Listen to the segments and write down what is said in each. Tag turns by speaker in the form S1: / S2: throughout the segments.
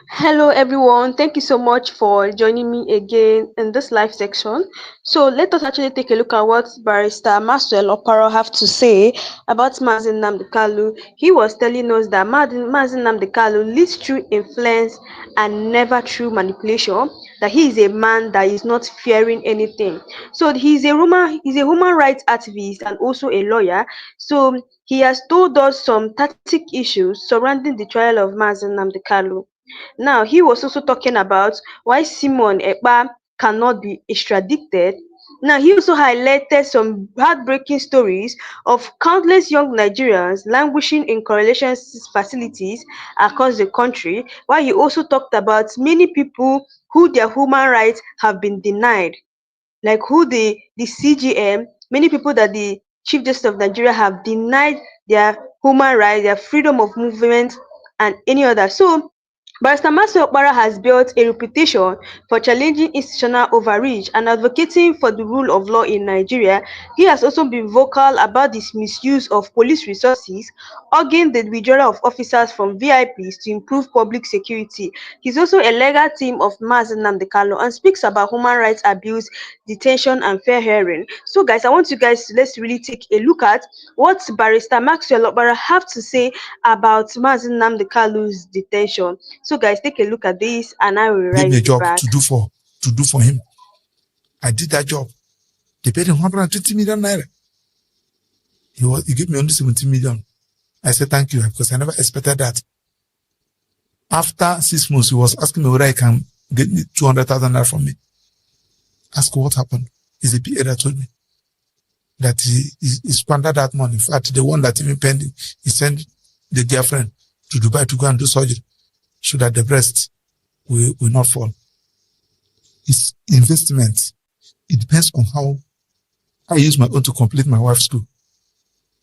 S1: Hello, everyone. Thank you so much for joining me again in this live section. So let us actually take a look at what Barrister Maxwell Okpara have to say about Mazi Nnamdi Kanu. He was telling us that Mazi Nnamdi Kanu leads through influence and never through manipulation. That he is a man that is not fearing anything. So he's a human rights activist and also a lawyer. So he has told us some tactic issues surrounding the trial of Mazi Nnamdi Kanu. Now, he was also talking about why Simon Ekpa cannot be extradited. Now, he also highlighted some heartbreaking stories of countless young Nigerians languishing in correlation facilities across the country, while he also talked about many people who their human rights have been denied, like who the CGM, many people that the Chief Justice of Nigeria have denied their human rights, their freedom of movement, and any other. So Barrister Maxwell Okpara has built a reputation for challenging institutional overreach and advocating for the rule of law in Nigeria. He has also been vocal about the misuse of police resources, urging the withdrawal of officers from VIPs to improve public security. He's also a legal team of Mazi Nnamdi Kanu and speaks about human rights abuse, detention, and fair hearing. So, guys, I want you guys to let's really take a look at what Barrister Maxwell Okpara have to say about Mazi Nnamdi Kanu's detention. So, guys, take a look at this, and I will
S2: Gave me a
S1: rise
S2: job
S1: back.
S2: to do for him. I did that job. They paid him 120 million naira. He gave me only 17 million. I said thank you because I never expected that. After 6 months, he was asking me whether I can get 200,000 naira from me. Ask what happened. It's the PA that told me that he squandered that money. In fact, the one that even pending, he sent the girlfriend to Dubai to go and do surgery so that the breast will not fall. It's investment. It depends on how I use my own to complete my wife's school.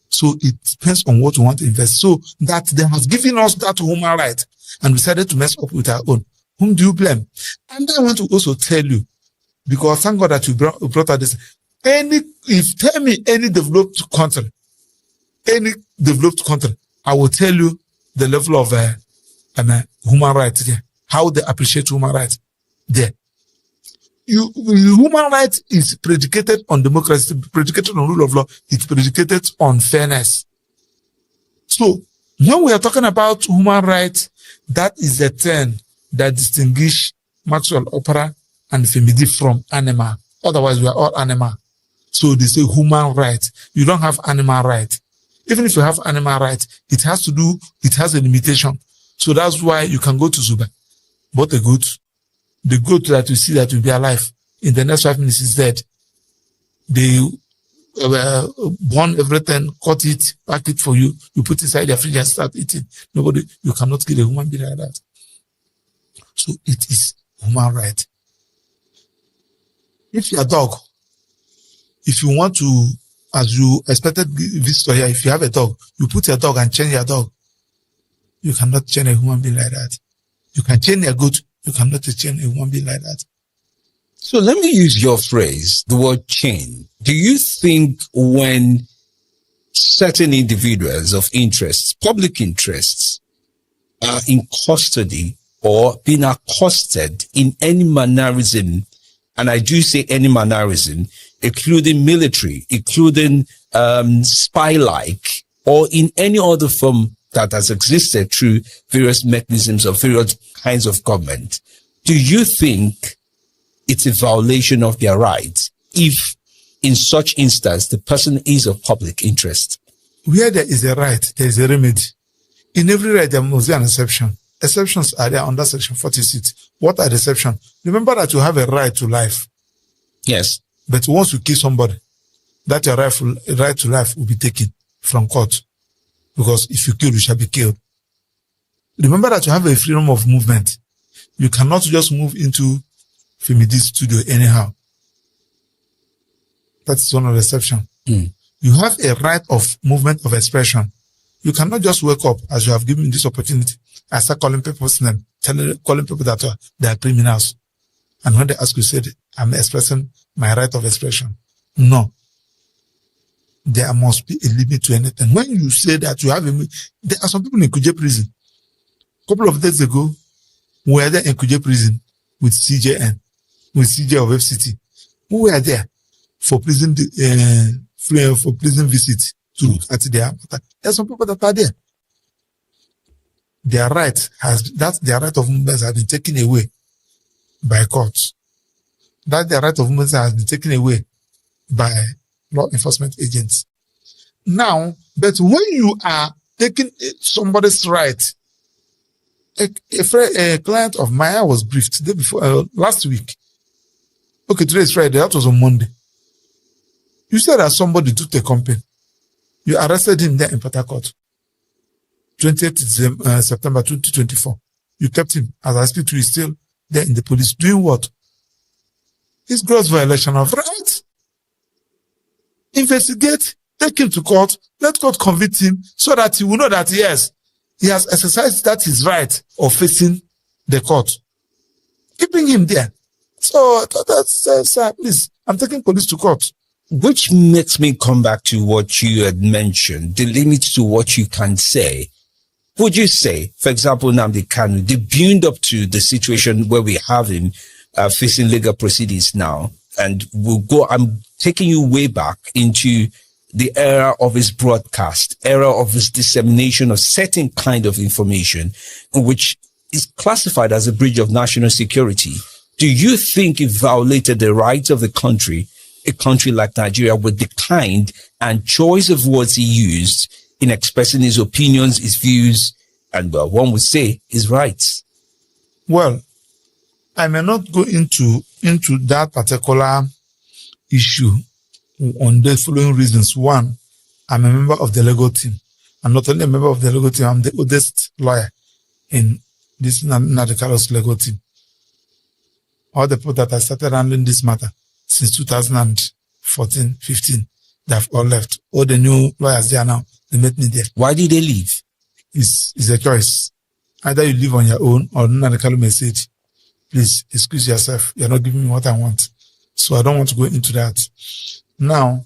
S2: So it depends on what you want to invest. So that they have given us that human right and decided to mess up with our own. Whom do you blame? And I want to also tell you, because thank God that you brought out this. Tell me any developed country, I will tell you the level of human rights there, how they appreciate human rights there. Human rights is predicated on democracy, predicated on rule of law, it's predicated on fairness. So when we are talking about human rights, that is the term that distinguish Maxwell Okpara and Femidi from animal. Otherwise, we are all animal. So they say human rights. You don't have animal rights. Even if you have animal rights, it has a limitation. So that's why you can go to Zuba, but the goat that you see that will be alive in the next 5 minutes is dead. They burn everything, cut it, pack it for you, you put it inside the fridge and start eating. You cannot kill a human being like that. So it is human right. If you're a dog, if you want to, as you expected visitor here, if you have a dog, you put your dog and chain your dog. You cannot chain a human being like that. You can chain a goat, you cannot chain a human being like that.
S3: So let me use your phrase, the word chain. Do you think when certain individuals of interests, public interests, are in custody or being accosted in any mannerism, and I do say any mannerism, including military, including spy-like, or in any other form that has existed through various mechanisms of various kinds of government, do you think it's a violation of their rights if in such instance the person is of public interest?
S2: Where there is a right, there is a remedy. In every right, there must be an exception. Exceptions are there under Section 46. What are the exceptions? Remember that you have a right to life.
S3: Yes.
S2: But once you kill somebody, that your right to life will be taken from court. Because if you kill, you shall be killed. Remember that you have a freedom of movement. You cannot just move into Femidi's studio anyhow. That's one of the exceptions. You have a right of movement of expression. You cannot just wake up as you have given this opportunity and start calling people's name, calling people that they are criminals. And when they ask you, say, I'm expressing my right of expression. No. There must be a limit to anything. When you say that you have there are some people in Kuje prison. A couple of days ago, were there in Kuje prison with CJN, with CJ of FCT, who were there for prison visit to look at their matter. There's some people that are there. Their right of movement has been taken away by courts. Their right of movement has been taken away by law enforcement agents. Now, but when you are taking somebody's right, a client of mine was briefed the day before, last week. Okay, today is Friday. That was on Monday. You said that somebody took the company. You arrested him there in Port Harcourt, 20th September 2024. You kept him. As I speak to you, still there in the police. Doing what? It's gross violation of rights. Investigate, take him to court, let court convict him so that he will know that, yes, he has exercised that his right of facing the court. Keeping him there. So that's please, I'm taking police to court.
S3: Which makes me come back to what you had mentioned, the limit to what you can say. Would you say, for example, Nnamdi Kanu, the build up to the situation where we have him facing legal proceedings now, and I'm taking you way back into the era of his broadcast, era of his dissemination of certain kind of information, which is classified as a breach of national security. Do you think it violated the rights of the country, a country like Nigeria, with the kind and choice of words he used in expressing his opinions, his views, and one would say his rights?
S2: Well, I may not go into that particular issue on the following reasons. One, I'm a member of the legal team. I'm not only a member of the legal team, I'm the oldest lawyer in this Nnamdi Kanu's legal team. All the people that I started handling this matter since 2014, 15, they have all left. All the new lawyers there now, they met me there.
S3: Why did they leave?
S2: It's a choice. Either you live on your own or Nnamdi Kanu message. Please excuse yourself. You're not giving me what I want. So I don't want to go into that. Now,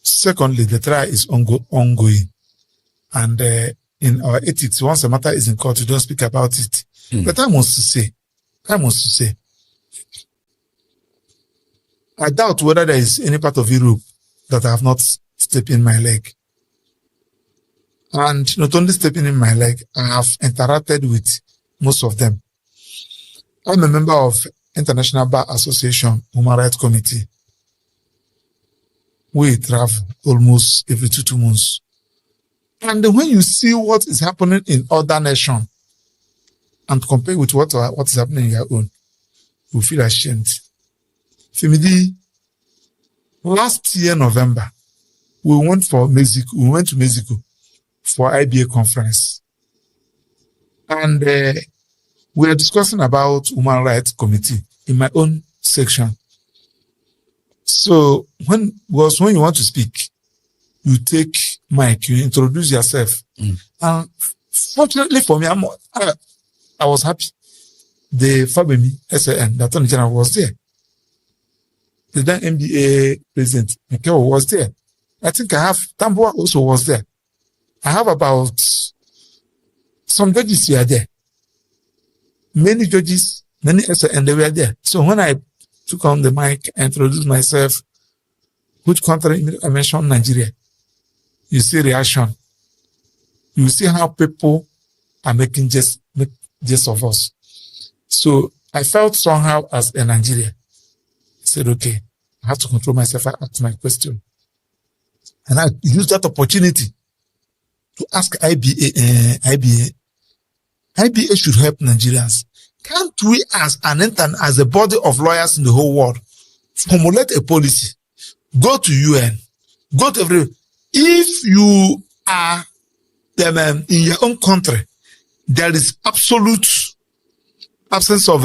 S2: secondly, the trial is ongoing. And in our ethics, once a matter is in court, you don't speak about it. But I must say, I doubt whether there is any part of Europe that I have not stepped in my leg. And not only stepping in my leg, I have interacted with most of them. I'm a member of International Bar Association Human Rights Committee. We travel almost every 2 months. And when you see what is happening in other nations and compare with what is happening in your own, you feel ashamed. Femidi, last year, November, we went to Mexico for IBA conference. And we are discussing about Human Rights Committee in my own section. So when you want to speak, you take mic, you introduce yourself. And fortunately for me, I was happy. The Fabemi SAN, the Attorney General, was there. The then NBA President Mikel was there. I think Tambua also was there. I have about some judges were there. Many judges, many SAN, they were there. So when I took on the mic and introduced myself, which country I mentioned Nigeria, you see reaction. You see how people are making jest of us. So I felt somehow as a Nigerian. I said, okay, I have to control myself. I asked my question. And I used that opportunity to ask IBA should help Nigerians. Can't we as a body of lawyers in the whole world formulate a policy, go to UN, go to everywhere? If you are in your own country, there is absolute absence of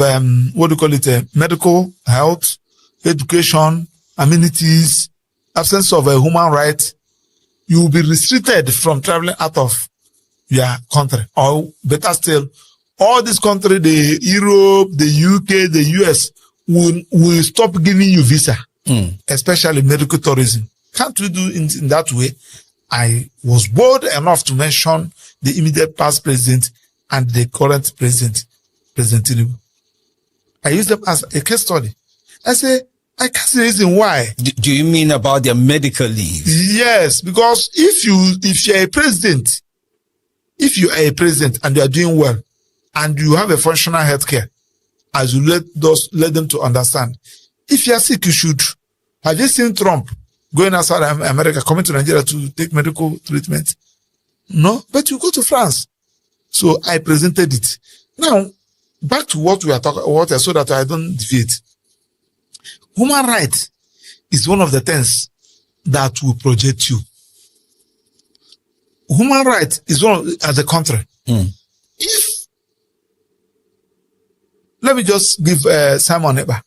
S2: medical, health, education, amenities, absence of human rights, you will be restricted from traveling out of your country. Or better still, all these countries, the Europe, the UK, the US, will stop giving you visa, especially medical tourism. Can't we do in that way? I was bold enough to mention the immediate past president and the current president President Tinubu. I use them as a case study. I say, I can't see the reason why.
S3: Do you mean about their medical leave?
S2: Yes, because if you're a president, if you are a president and you are doing well, and you have a functional healthcare, as you let them to understand, if you are sick, you should. Have you seen Trump going outside America, coming to Nigeria to take medical treatment? No, but you go to France. So I presented it. Now, back to what we are talking about, so that I don't deviate. Human rights is one of the things that will project you. Human rights is one as a country. If, let me just give Simon Ekpa.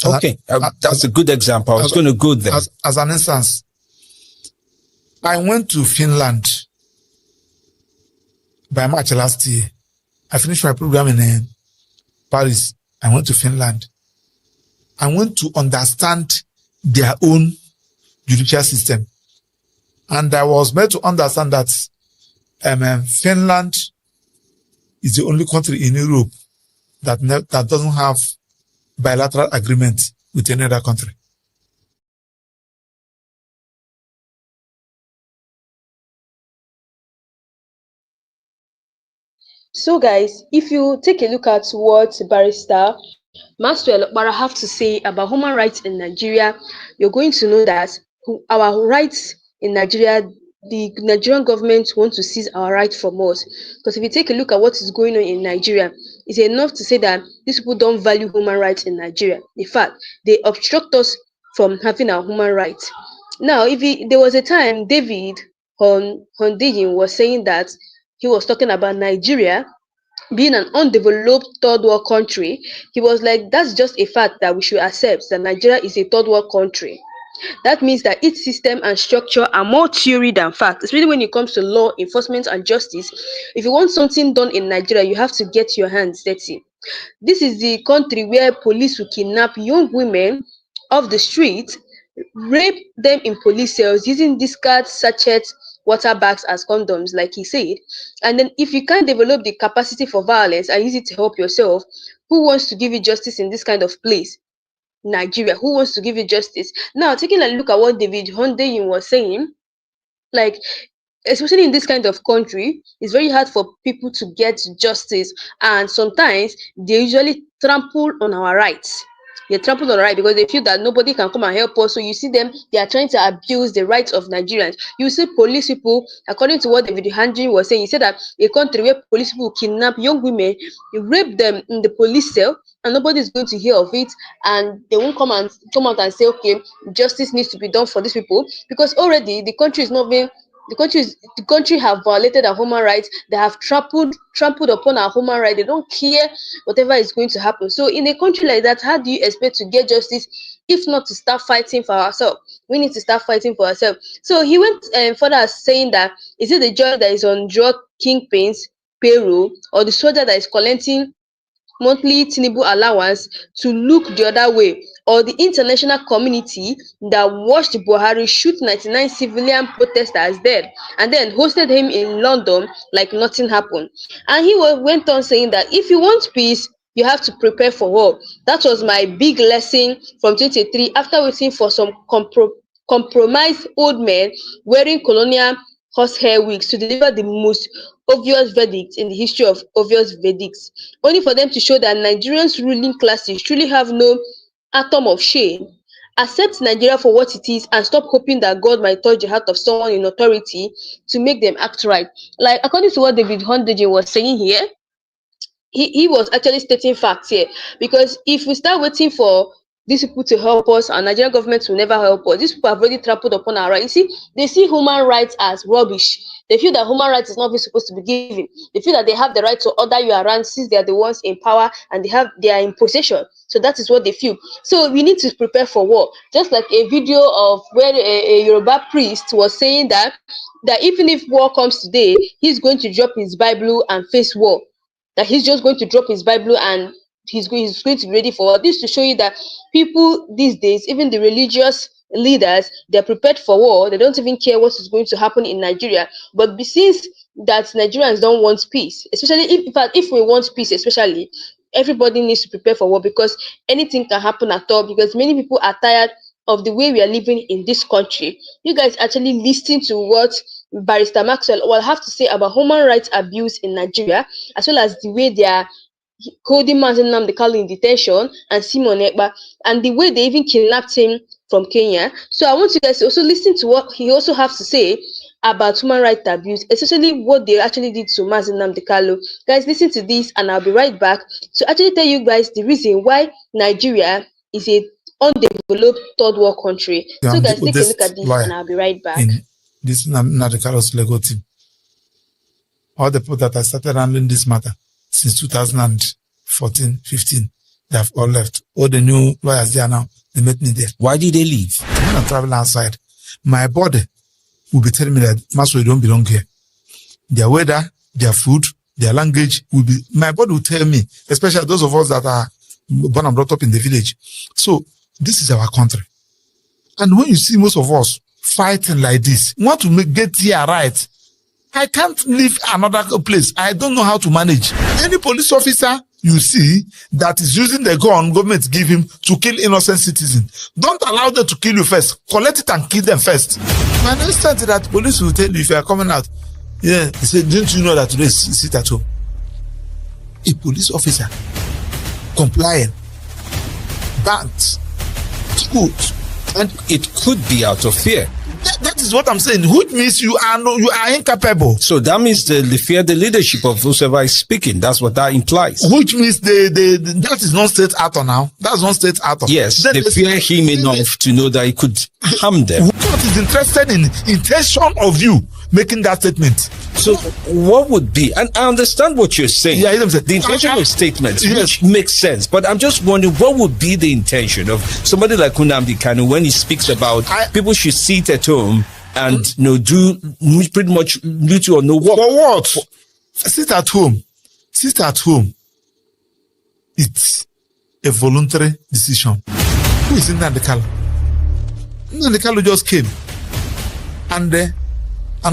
S3: Okay, that's a good example. I was going to go there.
S2: As an instance, I went to Finland by March last year. I finished my program in Paris. I went to Finland. I want to understand their own judicial system. And I was made to understand that Finland is the only country in Europe that doesn't have bilateral agreement with any other country.
S1: So guys, if you take a look at what Barrister Maxwell Okpara have to say about human rights in Nigeria, you're going to know that our rights in Nigeria, the Nigerian government want to seize our rights from us. Because if you take a look at what is going on in Nigeria, it's enough to say that these people don't value human rights in Nigeria. In fact, they obstruct us from having our human rights. Now, there was a time David Hondeyin was saying that he was talking about Nigeria being an undeveloped third world country. He was like, that's just a fact that we should accept, that Nigeria is a third world country. That means that its system and structure are more theory than fact, especially when it comes to law enforcement and justice. If you want something done in Nigeria, you have to get your hands dirty. This is the country where police will kidnap young women off the street, rape them in police cells using discard sachets, water bags as condoms, like he said. And then if you can't develop the capacity for violence and use it to help yourself, who wants to give you justice in this kind of place? Nigeria. Who wants to give you justice? Now, taking a look at what David Hondeyin was saying, like, especially in this kind of country, it's very hard for people to get justice, and sometimes they usually trample on our rights. They trample on our right because they feel that nobody can come and help us. So you see them, they are trying to abuse the rights of Nigerians. You see police people, according to what David Hondeyin was saying, he said that a country where police people kidnap young women, rape them in the police cell, and nobody is going to hear of it, and they won't come out and say, okay, justice needs to be done for these people, because already the country is not being the country have violated our human rights. They have trampled upon our human rights. They don't care whatever is going to happen. So in a country like that, how do you expect to get justice if not to start fighting for ourselves? We need to start fighting for ourselves. So he went further, saying that, is it the judge that is on drug kingpins payroll, or the soldier that is collecting monthly Tinubu allowance to look the other way, or the international community that watched Buhari shoot 99 civilian protesters dead and then hosted him in London like nothing happened? And he went on saying that if you want peace, you have to prepare for war. That was my big lesson from 2023, after waiting for some compromised old men wearing colonial horsehair wigs to deliver the most obvious verdict in the history of obvious verdicts, only for them to show that Nigerians ruling classes truly have no atom of shame. Accept Nigeria for what it is and stop hoping that God might touch the heart of someone in authority to make them act right. Like, according to what David Hondeyin was saying here, he was actually stating facts here, because if we start waiting for these people to help us, and Nigerian government will never help us. These people have already trampled upon our rights. You see, they see human rights as rubbish. They feel that human rights is not even supposed to be given. They feel that they have the right to order you around since they are the ones in power and they are in possession. So that is what they feel. So we need to prepare for war. Just like a video of where a Yoruba priest was saying that even if war comes today, he's going to drop his Bible and face war. That he's just going to drop his Bible and he's going to be ready for this, to show you that people these days, even the religious leaders, they're prepared for war. They don't even care what is going to happen in Nigeria. But since that Nigerians don't want peace, especially if, in fact, if we want peace, especially, everybody needs to prepare for war, because anything can happen at all, because many people are tired of the way we are living in this country. You guys actually listen to what Barrister Maxwell will have to say about human rights abuse in Nigeria, as well as the way they are holding Nnamdi Kanu in detention and Simon Ekpa, and the way they even kidnapped him from Kenya. So I want you guys to also listen to what he also has to say about human rights abuse, especially what they actually did to Nnamdi Kanu. Guys, listen to this, and I'll be right back to actually tell you guys the reason why Nigeria is a undeveloped third world country. So guys, take a look at this, and I'll be right back.
S2: In this Nnamdi Kanu's legal team, all the people that have started handling this matter since 2014, 15, they have all left. All the new lawyers there now, they met me there.
S3: Why did they leave?
S2: When I travel outside, my body will be telling me that Maxwell don't belong here. Their weather, their food, their language will be, my body will tell me, especially those of us that are born and brought up in the village. So this is our country. And when you see most of us fighting like this, want to get here right, I can't leave another place. I don't know how to manage. Any police officer you see that is using the gun government give him to kill innocent citizens, don't allow them to kill you first. Collect it and kill them first. I understand that police will tell you if you are coming out. Yeah, they say, didn't you know that today sit at home? A police officer, compliant, banned, good,
S3: and it could be out of fear.
S2: That is what I'm saying, which means you are incapable.
S3: So that means they fear the leadership of whoever is speaking. That's what that implies.
S2: Which means that is not state actor now. That's not state actor.
S3: Yes, then they fear him enough to know that he could harm them.
S2: What is interested in intention of you making that statement?
S3: So what would be, and I understand what you're saying,
S2: yeah,
S3: the intention of statements,
S2: yes,
S3: which makes sense, but I'm just wondering what would be the intention of somebody like Nnamdi Kanu when he speaks about people should sit at home and do pretty much little or no work.
S2: For what? Sit at home. Sit at home. It's a voluntary decision. Who is Nnamdi Kanu? Nnamdi Kanu just came, and an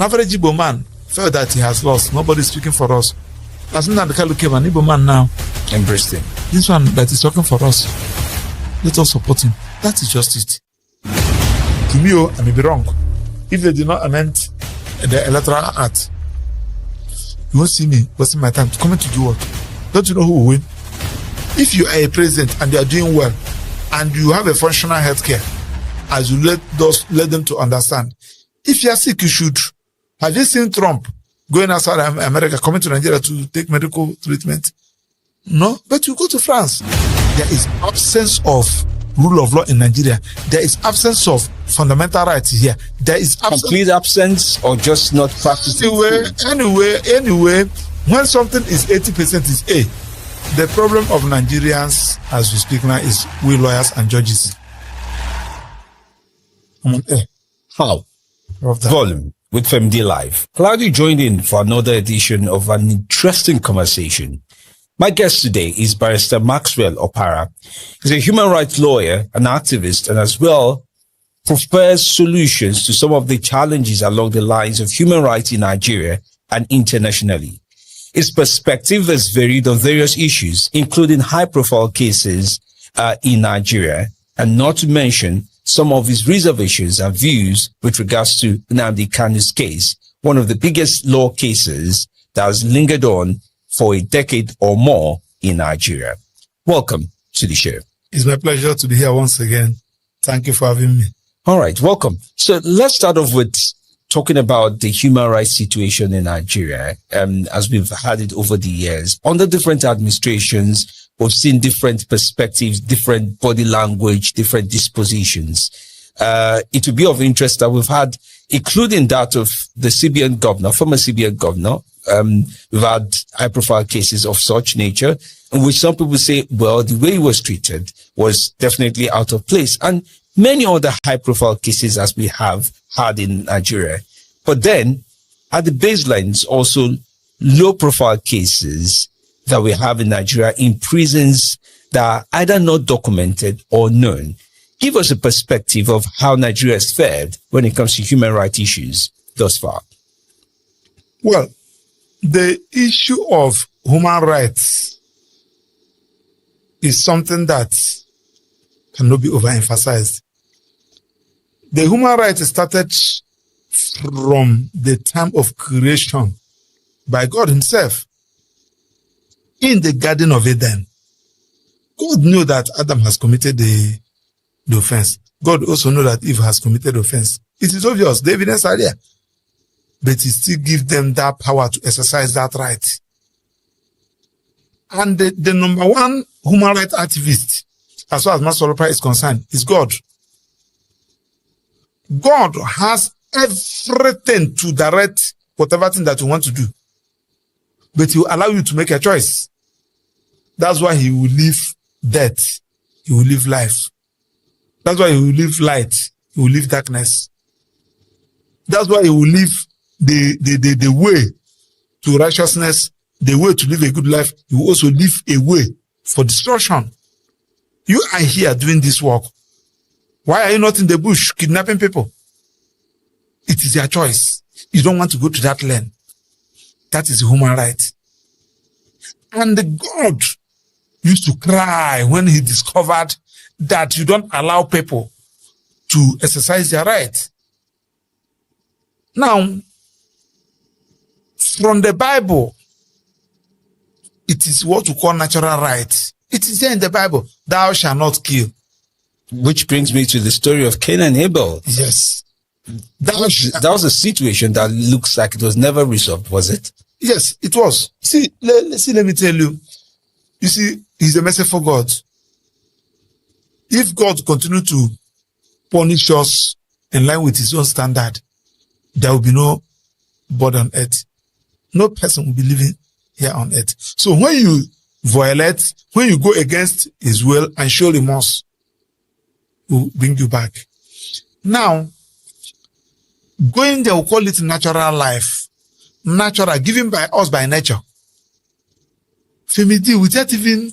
S2: average Igbo man felt that he has lost. Nobody is speaking for us. As Nnamdi Kanu came, an Igbo man now
S3: embraced him.
S2: This one that is talking for us, let us support him. That is just it. To me, I may be wrong. If they did not amend the electoral act, you won't see me wasting my time to come to do what? Don't you know who will win? If you are a president and you are doing well, and you have a functional healthcare, as you let them to understand. If you are sick, you should. Have you seen Trump going outside America, coming to Nigeria to take medical treatment? No, but you go to France. There is absence of rule of law in Nigeria. There is absence of fundamental rights here. There is
S3: complete absence, or just not practicing.
S2: Anyway, when something is 80% is A. The problem of Nigerians, as we speak now, is we lawyers and judges. I'm on A.
S3: How? Volume with FMD Live. Glad you joined in for another edition of an interesting conversation. My guest today is Barrister Maxwell Okpara. He's a human rights lawyer, an activist, and as well proffers solutions to some of the challenges along the lines of human rights in Nigeria and internationally. His perspective is varied on various issues, including high-profile cases in Nigeria, and not to mention some of his reservations and views with regards to Nnamdi Kanu's case, one of the biggest law cases that has lingered on for a decade or more in Nigeria. Welcome to the show.
S2: It's my pleasure to be here once again. Thank you for having me.
S3: All right, welcome. So let's start off with talking about the human rights situation in Nigeria, as we've had it over the years. Under different administrations, we've seen different perspectives, different body language, different dispositions. It would be of interest that we've had, including that of the CBN governor, former CBN governor. We've had high-profile cases of such nature, in which some people say, well, the way he was treated was definitely out of place. And many other high-profile cases as we have had in Nigeria. But then, at the baselines, also low-profile cases that we have in Nigeria in prisons that are either not documented or known. Give us a perspective of how Nigeria has fared when it comes to human rights issues thus far.
S2: Well, the issue of human rights is something that cannot be overemphasized. The human rights started from the time of creation by God himself in the Garden of Eden. God knew that Adam has committed the offense. God also knew that Eve has committed offense. It is obvious, the evidence are there. But he still gives them that power to exercise that right. And the number one human rights activist, as far as Maxwell Okpara is concerned, is God. God has everything to direct whatever thing that you want to do. But he will allow you to make a choice. That's why he will leave death. He will leave life. That's why he will leave light. He will leave darkness. That's why he will leave the way to righteousness, the way to live a good life. He will also leave a way for destruction. You are here doing this work. Why are you not in the bush kidnapping people? It is your choice. You don't want to go to that land. That is human right. And God used to cry when he discovered that you don't allow people to exercise their right. Now, from the Bible, it is what we call natural right. It is there in the Bible, thou shalt not kill.
S3: Which brings me to the story of Cain and Abel.
S2: Yes.
S3: That was a situation that looks like it was never resolved, was it?
S2: Yes, it was. See, let me tell you. You see, he's a merciful God. If God continued to punish us in line with his own standard, there will be no bird on earth. No person will be living here on earth. So when you violate, when you go against his will and show remorse, will bring you back. Now, going there, we'll call it natural life. Natural, given by us by nature. Femidi, without even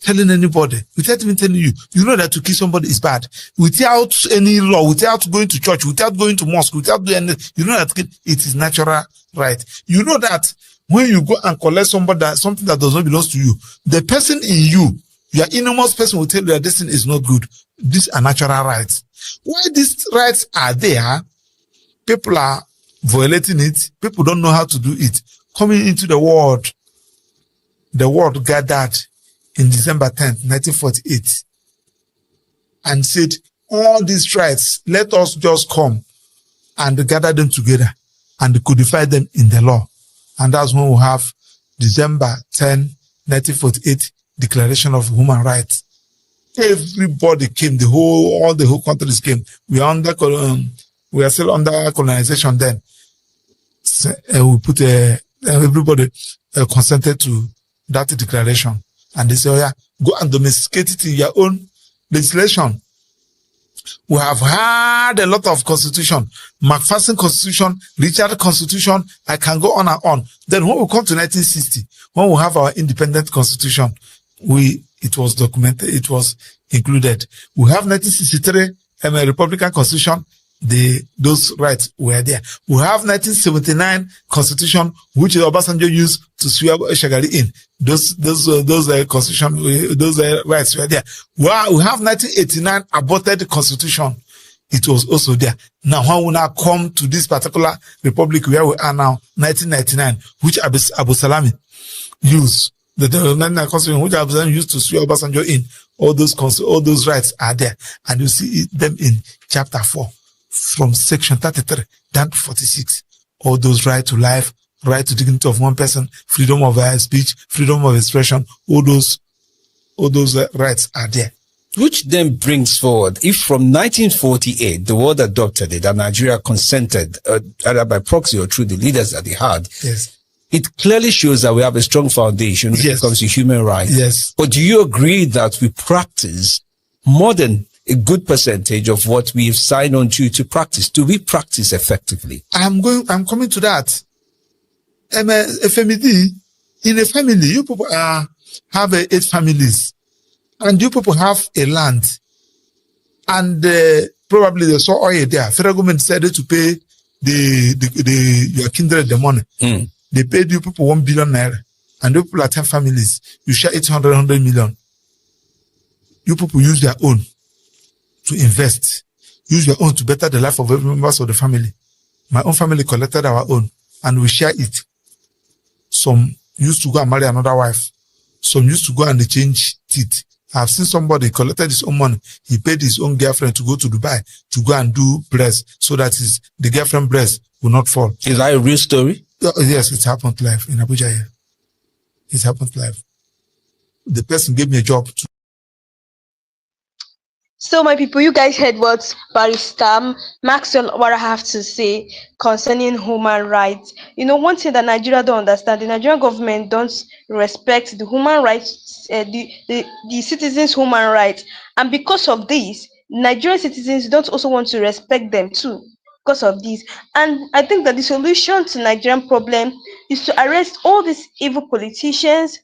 S2: telling anybody, without even telling you, you know that to kill somebody is bad. Without any law, without going to church, without going to mosque, without doing anything, you know that it is natural right. You know that when you go and collect something that does not belong to you, the person in you, your innermost person will tell you that this thing is not good. These are natural rights. Why these rights are there, people are violating it. People don't know how to do it. Coming into the world gathered in December 10th, 1948, and said, all these rights, let us just come and gather them together and codify them in the law. And that's when we have December 10, 1948, Declaration of Human Rights. Everybody came, all the whole countries came. We are still under colonization then. So, we put everybody consented to that declaration, and they say, oh yeah, go and domesticate it in your own legislation. We have had a lot of constitution, Macpherson Constitution, Richard Constitution. I can go on and on. Then when we come to 1960, when we have our independent constitution, it was documented, it was included. We have 1963 Republican Constitution. Those rights were there. We have 1979 Constitution, which Obasanjo used to swear Shagari in. Those constitution, those rights were there. We have 1989 aborted Constitution. It was also there. Now, when we now come to this particular republic where we are now, 1999, which Abu Salami used, the 1999 Constitution, which Abu Salami used to swear Obasanjo in, all those rights are there, and you see them in chapter 4. From section 33 down to 46, all those right to life, right to dignity of one person, freedom of speech, freedom of expression, all those rights are there.
S3: Which then brings forward, if from 1948 the world adopted it and Nigeria consented, either by proxy or through the leaders that they had,
S2: yes,
S3: it clearly shows that we have a strong foundation when it comes to human rights.
S2: Yes.
S3: But do you agree that we practice more than a good percentage of what we've signed on to practice? Do we practice effectively?
S2: I'm coming to that. FMD, in a family, you people have 8 families, and you people have a land, and probably they saw oil there. Federal government decided to pay your kindred the money. They paid you people 1 billion naira. And you people are 10 families. You share 800, 100 million. You people use their own to invest. Use your own to better the life of every members of the family. My own family collected our own and we share it. Some used to go and marry another wife. Some used to go and they change teeth. I've seen somebody collected his own money. He paid his own girlfriend to go to Dubai to go and do breast so that the girlfriend breast will not fall.
S3: Is that a real story?
S2: Yes, it happened live in Abuja here. It happened live. The person gave me a job to.
S1: So, my people, you guys heard what Barrister Maxwell Okpara have to say concerning human rights. You know, one thing that Nigeria don't understand, the Nigerian government don't respect the human rights, the citizens' human rights. And because of this, Nigerian citizens don't also want to respect them too. Because of this. And I think that the solution to Nigerian problem is to arrest all these evil politicians,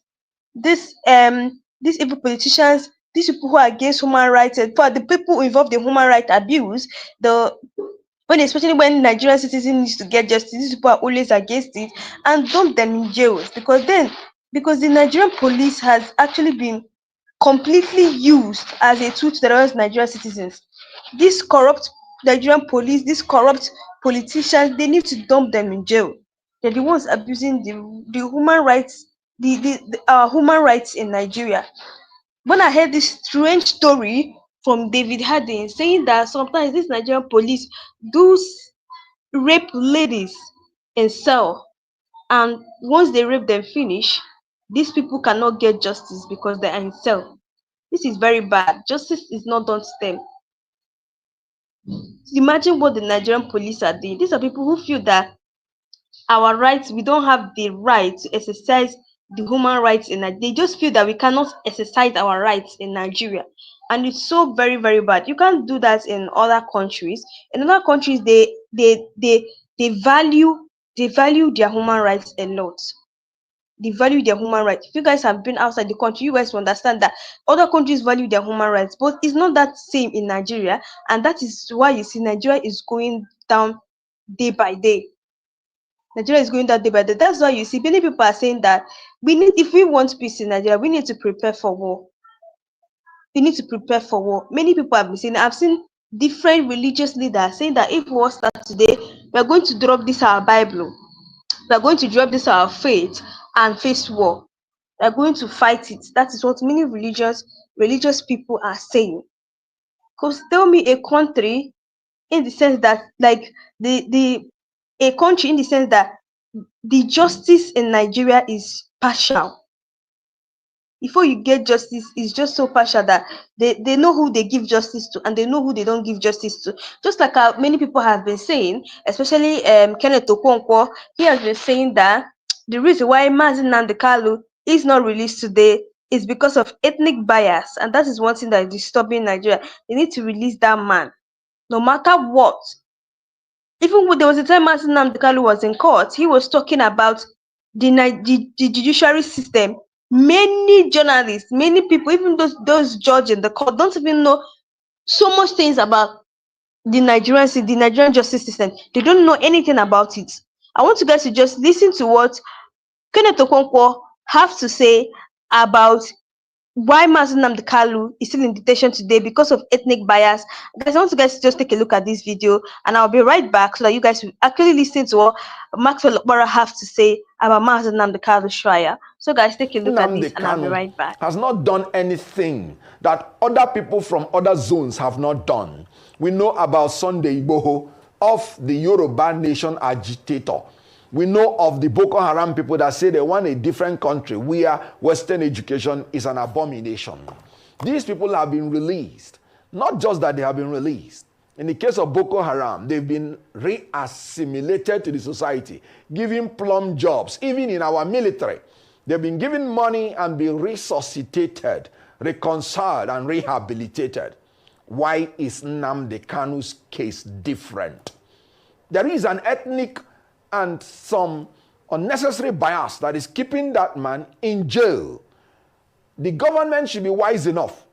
S1: these evil politicians, these people who are against human rights, and for the people involved in human rights abuse, especially when Nigerian citizens need to get justice, these people are always against it, and dump them in jails because the Nigerian police has actually been completely used as a tool to terrorize Nigerian citizens. These corrupt Nigerian police, these corrupt politicians, they need to dump them in jail. They're the ones abusing the human rights, our human rights in Nigeria. When I heard this strange story from David Harding saying that sometimes this Nigerian police do rape ladies in cell, and once they rape them finish, these people cannot get justice because they are in cell. This is very bad. Justice is not done to them. Imagine what the Nigerian police are doing. These are people who feel that our rights, we don't have the right to exercise the human rights in Nigeria. They just feel that we cannot exercise our rights in Nigeria. And it's so very, very bad. You can't do that in other countries. In other countries, they value their human rights a lot. They value their human rights. If you guys have been outside the country, you guys will understand that other countries value their human rights, but it's not that same in Nigeria. And that is why you see Nigeria is going down day by day. Nigeria is going down day by day. That's why you see many people are saying that if we want peace in Nigeria, we need to prepare for war. We need to prepare for war. Many people have been saying, I've seen different religious leaders saying that if war starts today, we're going to drop this our Bible. We're going to drop this our faith and face war. We're going to fight it. That is what many religious people are saying. Because tell me a country in the sense that a country in the sense that the justice in Nigeria is partial. Before you get justice, it's just so partial that they know who they give justice to and they know who they don't give justice to. Just like many people have been saying, especially Kenneth Okonkwo, he has been saying that the reason why mazi Nnamdi Kanu is not released today is because of ethnic bias, and that is one thing that is disturbing Nigeria. They need to release that man, no matter what. Even when there was a time mazi Nnamdi Kanu was in court, he was talking about the judiciary system. Many journalists, many people, even those judges in the court, don't even know so much things about the Nigerian justice system. They don't know anything about it. I want you guys to just listen to what Kenneth Okonkwo have to say about why mazi Nnamdi Kanu is still in detention today because of ethnic bias. Guys, I want you guys to just take a look at this video and I'll be right back so that you guys will actually listen to what Maxwell Okpara have to say about mazi Nnamdi Kanu's trial. So guys, take a look at this and I'll be right back.
S4: Has not done anything that other people from other zones have not done. We know about Sunday Igboho, of the Yoruba nation agitator. We know of the Boko Haram people that say they want a different country where Western education is an abomination. These people have been released. Not just that they have been released. In the case of Boko Haram, they've been re-assimilated to the society, given plum jobs, even in our military. They've been given money and been resuscitated, reconciled, and rehabilitated. Why is Nnamdi Kanu's case different? There is an ethnic and some unnecessary bias that is keeping that man in jail. The government should be wise enough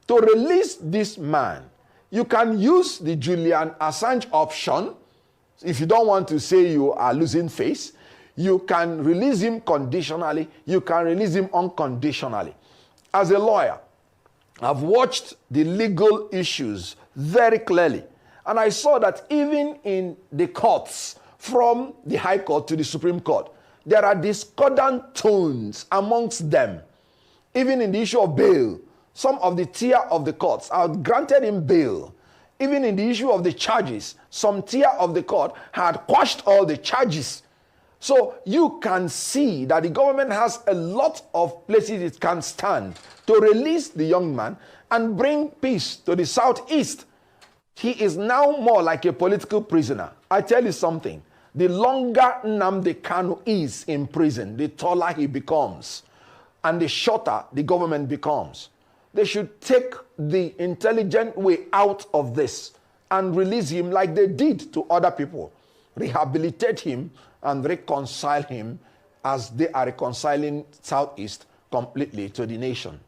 S4: to release this man. You can use the Julian Assange option if you don't want to say you are losing face. You can release him conditionally, you can release him unconditionally. As a lawyer, I've watched the legal issues very clearly, and I saw that even in the courts, from the High Court to the Supreme Court, there are discordant tones amongst them. Even in the issue of bail, some of the tier of the courts are granted him bail. Even in the issue of the charges, some tier of the court had quashed all the charges. So you can see that the government has a lot of places it can stand to release the young man and bring peace to the southeast. He is now more like a political prisoner. I tell you something, the longer Nnamdi Kanu is in prison, the taller he becomes, and the shorter the government becomes. They should take the intelligent way out of this and release him like they did to other people. Rehabilitate him and reconcile him as they are reconciling Southeast completely to the nation.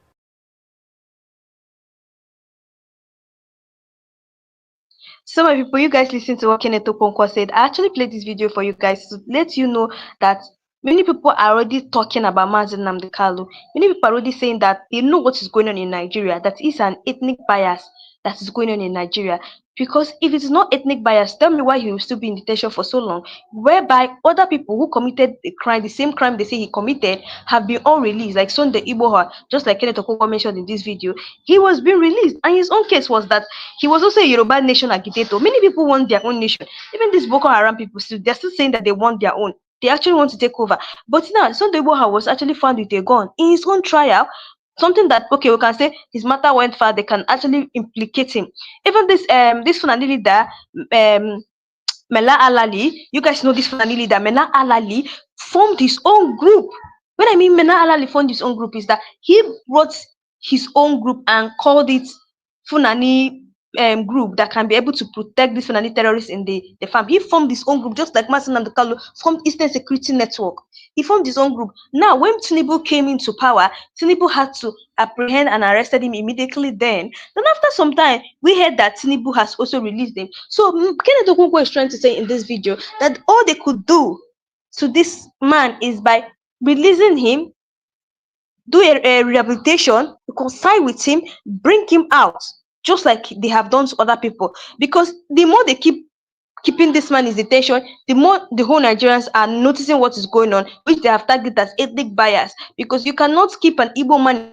S1: So my people, you guys listen to what Kenneth Okonkwo said. I actually played this video for you guys to let you know that many people are already talking about Mazi Nnamdi Kanu. Many people are already saying that they know what is going on in Nigeria, that is an ethnic bias that is going on in Nigeria. Because if it is not ethnic bias, tell me why he will still be in detention for so long, whereby other people who committed the crime, the same crime they say he committed, have been all released, like Sunday Igboha, just like Kenneth Okonkwo mentioned in this video. He was being released, and his own case was that he was also a Yoruba nation agitator. Many people want their own nation. Even these Boko Haram people, they're still saying that they want their own. They actually want to take over. But now, Sunday Igboha was actually found with a gun in his own trial. Something that, okay, we can say his matter went far. They can actually implicate him. Even this Fulani leader, Mela Alali, you guys know this Fulani leader, Mela Alali formed his own group. When I mean Mela Alali formed his own group, is that he wrote his own group and called it Fulani group that can be able to protect these Fulani terrorists in the farm. He formed his own group, just like Mazi Nnamdi Kanu formed Eastern Security Network. He formed his own group. Now, when Tinubu came into power, Tinubu had to apprehend and arrested him immediately then. Then after some time, we heard that Tinubu has also released him. So Kenneth Okonkwo is trying to say in this video that all they could do to this man is by releasing him, do a rehabilitation, reconcile with him, bring him out, just like they have done to other people. Because the more they keeping this man in detention, the more the whole Nigerians are noticing what is going on, which they have tagged as ethnic bias. Because you cannot keep an Igbo man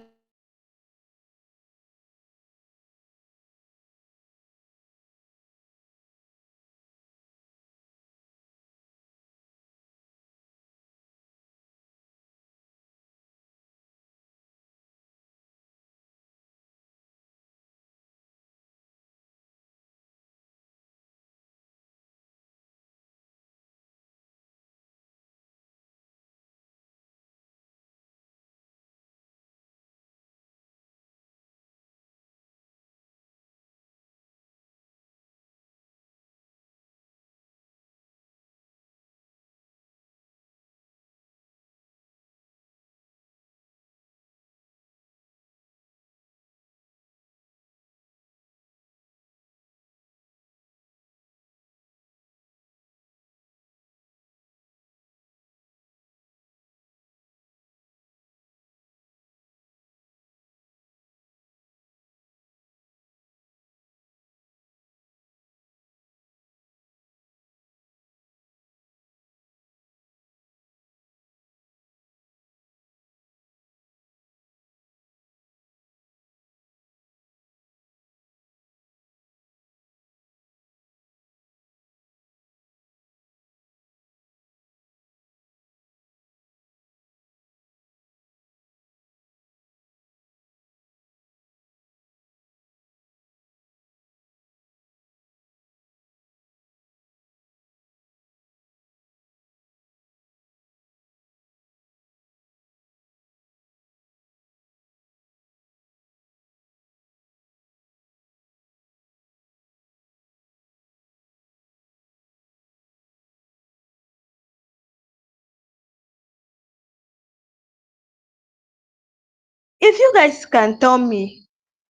S1: if you guys can tell me,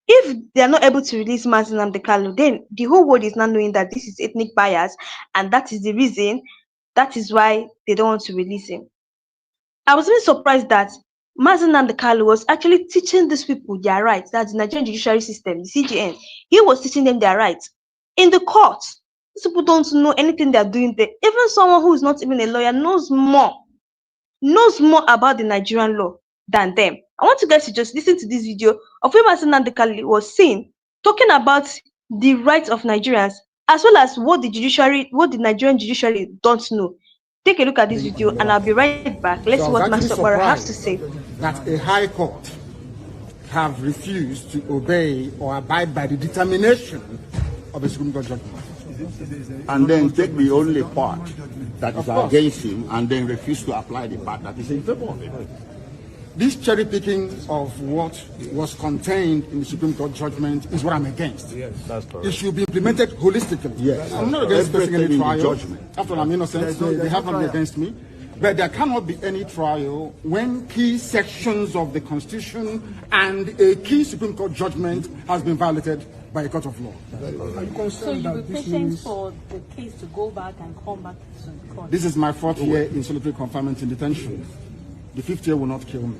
S1: if they are not able to release Mazi Nnamdi Kanu, then the whole world is not knowing that this is ethnic bias, and that is the reason That is why they don't want to release him. I was even surprised that mazi Nnamdi Kanu was actually teaching these people their rights. That's the Nigerian judiciary system, the CJN. He was teaching them their rights in the court. These people don't know anything they're doing there. Even someone who is not even a lawyer knows more about the Nigerian law than them. I want you guys to just listen to this video of where mazi Nnamdi Kanu was seen talking about the rights of Nigerians, as well as what the Nigerian judiciary don't know. Take a look at this video and I'll be right back. Let's see what Maxwell Okpara has to say.
S5: That a high court have refused to obey or abide by the determination of a Supreme Court judgment.
S6: And then take the only part that is against him and then refuse to apply the part that is in favor of him.
S5: This cherry picking of what was contained in the Supreme Court judgment is what I'm against.
S6: Yes, that's correct.
S5: It should be implemented holistically.
S6: Yes.
S5: I'm not against facing any trial.
S6: Judgment.
S5: After all, I'm innocent, so they have not been against me. But there cannot be any trial when key sections of the Constitution and a key Supreme Court judgment has been violated by a court of law.
S7: Are you concerned that this means for the case to go back and come back to the court?
S5: This is my 4th year in solitary confinement in detention. The 5th year will not kill me.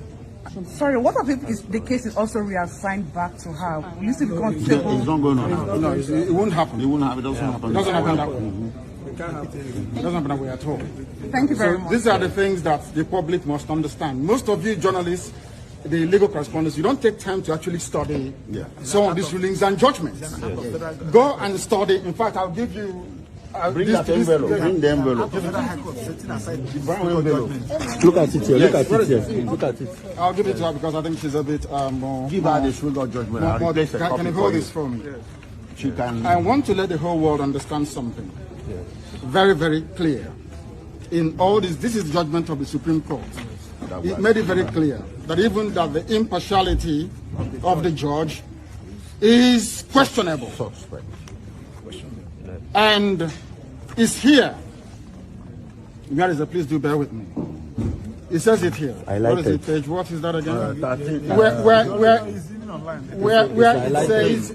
S8: Sorry, what if the case is also reassigned back to her? Will you still be comfortable?
S6: It's not going on.
S5: No, it won't happen.
S6: It won't happen. It doesn't happen.
S5: It doesn't happen that way. It doesn't happen that way at all.
S8: Thank you very much.
S5: These are the things that the public must understand. Most of you journalists, the legal correspondents, you don't take time to actually study some of these rulings and judgments. Go and study. In fact, I'll give you...
S6: Bring that envelope. Bring the envelope.
S5: Look at it here.
S6: Look at it here. Look at it.
S5: I'll give it to her because I think she's a bit more...
S6: Give her the Supreme Court judgment.
S5: Can you hold this for me?
S6: She can...
S5: I want to let the whole world understand something. Very, very clear. In all this is the judgment of the Supreme Court. It made it very clear that even that the impartiality of the judge is questionable. And is here. Where is it? Please do bear with me. It says it here.
S6: I like
S5: what is it, page? What is that again? Where it says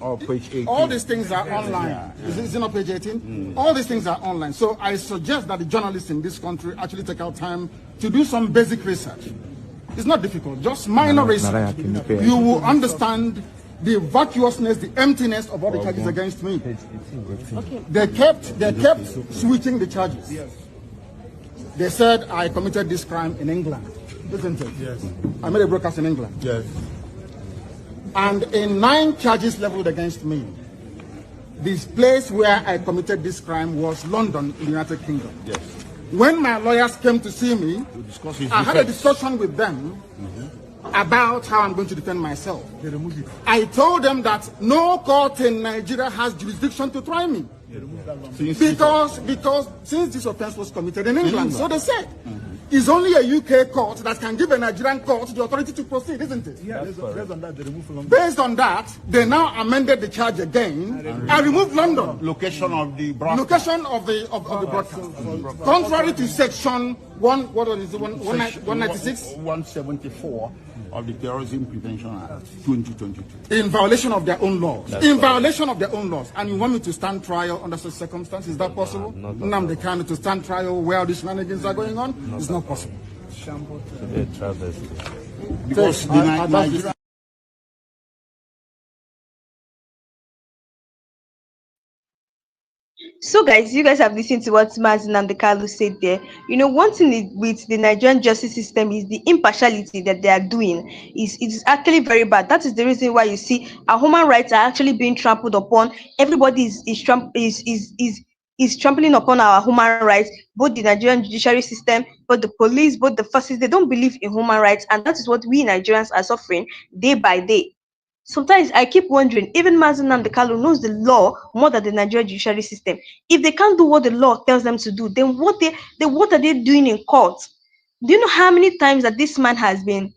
S5: all these things are online. Is it not page 18? All these things are online. So I suggest that the journalists in this country actually take out time to do some basic research. It's not difficult, just minor research. You will understand the vacuousness, the emptiness of all the charges against me. They kept switching the charges. They said I committed this crime in England, isn't it? Yes. I made a broadcast in England.
S6: Yes.
S5: And in 9 charges leveled against me, this place where I committed this crime was London, in the United Kingdom.
S6: Yes.
S5: When my lawyers came to see me, I had a discussion with them about how I'm going to defend myself. I told them that no court in Nigeria has jurisdiction to try me. Because since this offense was committed in England, so they said, it's only a UK court that can give a Nigerian court the authority to proceed, isn't it?
S6: Yeah, based on that, they removed London.
S5: Based on that, they now amended the charge again and removed London.
S6: Location of the broadcast.
S5: Location of the broadcast. Contrary to section 196?
S6: 174 of the Terrorism Prevention Act 2022.
S5: In violation of their own laws. In violation of their own laws. And you want me to stand trial under such circumstances? Is that possible? Nnamdi Kanu to stand trial where all these shenanigans are going on? It's not possible.
S6: Because the Nigeria...
S1: So guys, you guys have listened to what mazi Nnamdi Kanu said there. You know, one thing with the Nigerian justice system is the impartiality that they are doing. It is actually very bad. That is the reason why you see our human rights are actually being trampled upon. Everybody is trampling upon our human rights, both the Nigerian judiciary system, both the police, both the forces. They don't believe in human rights, and that is what we Nigerians are suffering day by day. Sometimes I keep wondering, even mazi Nnamdi Kanu knows the law more than the Nigerian judiciary system. If they can't do what the law tells them to do, then what are they doing in court? Do you know how many times that this man has been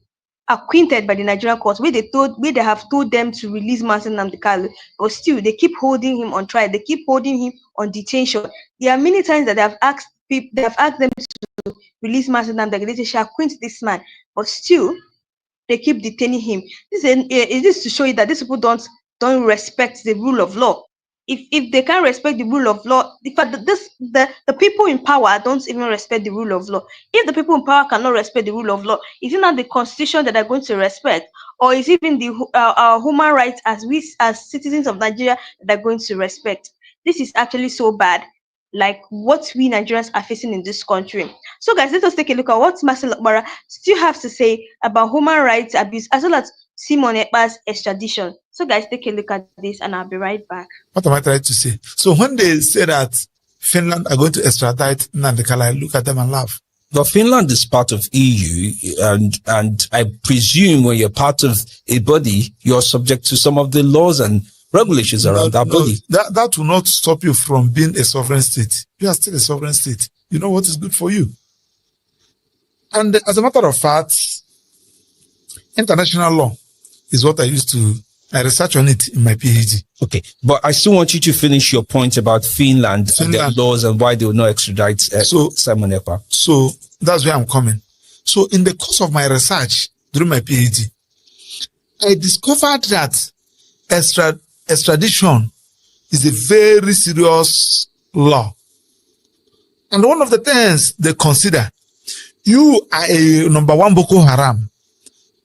S1: acquitted by the Nigerian court, where they have told them to release mazi Nnamdi Kanu, but still they keep holding him on trial, they keep holding him on detention. There are many times that they have asked them to release mazi Nnamdi Kanu, they shall acquit this man, but still they keep detaining him. This is to show you that these people don't respect the rule of law. if they can't respect the rule of law, in fact, the people in power don't even respect the rule of law. If the people in power cannot respect the rule of law, is it not the constitution that they're going to respect, or is it even the our human rights as we as citizens of Nigeria that they're going to respect? This is actually so bad, like what we Nigerians are facing in this country. So, guys, let us take a look at what Maxwell Okpara still have to say about human rights abuse as well as Simon Ekpa's extradition. So, guys, take a look at this, and I'll be right back.
S2: What am I trying to say? So when they say that Finland are going to extradite Nnamdi Kanu, I look at them and laugh.
S3: But Finland is part of EU, and I presume when you're part of a body, you're subject to some of the laws and regulations around that body.
S2: That will not stop you from being a sovereign state. You are still a sovereign state. You know what is good for you. And as a matter of fact, international law is what I research on it in my PhD.
S3: Okay, but I still want you to finish your point about Finland and their laws and why they will not extradite Simon Ekpa.
S2: So that's where I'm coming. So in the course of my research during my PhD, I discovered that extradition is a very serious law. And one of the things they consider, you are a number one Boko Haram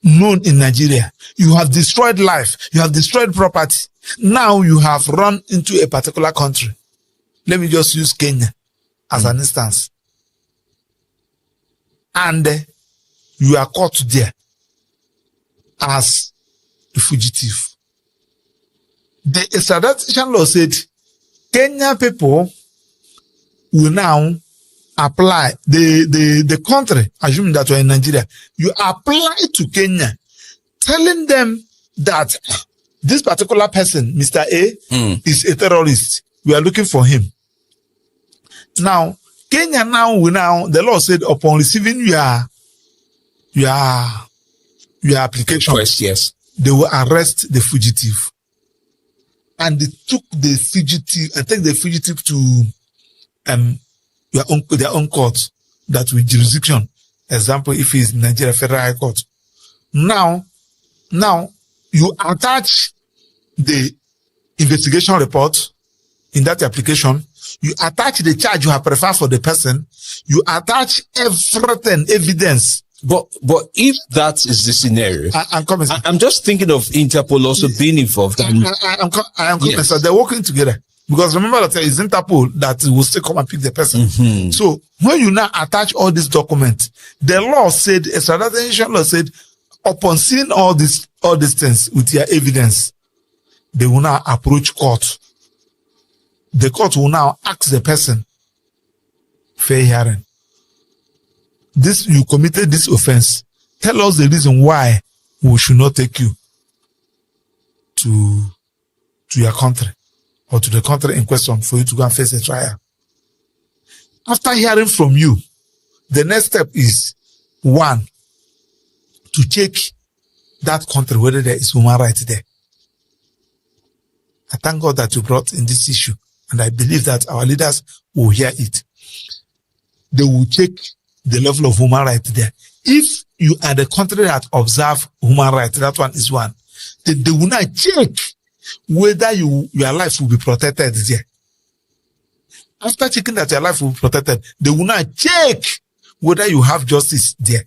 S2: known in Nigeria. You have destroyed life. You have destroyed property. Now you have run into a particular country. Let me just use Kenya as an instance. And you are caught there as a fugitive. The extradition law said Kenya people will now apply the country, assuming that you're in Nigeria, you apply to Kenya, telling them that this particular person, Mr. A, is a terrorist. We are looking for him. Now, Kenya the law said upon receiving your application,
S3: yes,
S2: they will arrest the fugitive. And they took the fugitive and take the fugitive to their own court, that with jurisdiction. Example, if it's Nigeria Federal High Court. Now you attach the investigation report in that application. You attach the charge you have preferred for the person. You attach everything, evidence.
S3: But if that is the scenario, I'm just thinking of Interpol also being involved.
S2: I am coming. Yes. So they're working together. Because remember that it's Interpol that will still come and pick the person. So when you now attach all these documents, the law said, extradition law said, upon seeing all these things with your evidence, they will now approach court. The court will now ask the person, fair hearing, you committed this offense. Tell us the reason why we should not take you to your country, or to the country in question, for you to go and face a trial. After hearing from you, the next step is, one, to check that country whether there is human rights there. I thank God that you brought in this issue, and I believe that our leaders will hear it. They will check the level of human rights there. If you are the country that observe human rights, that one is one. They will not check whether your life will be protected there. After checking that your life will be protected, they will not check whether you have justice there.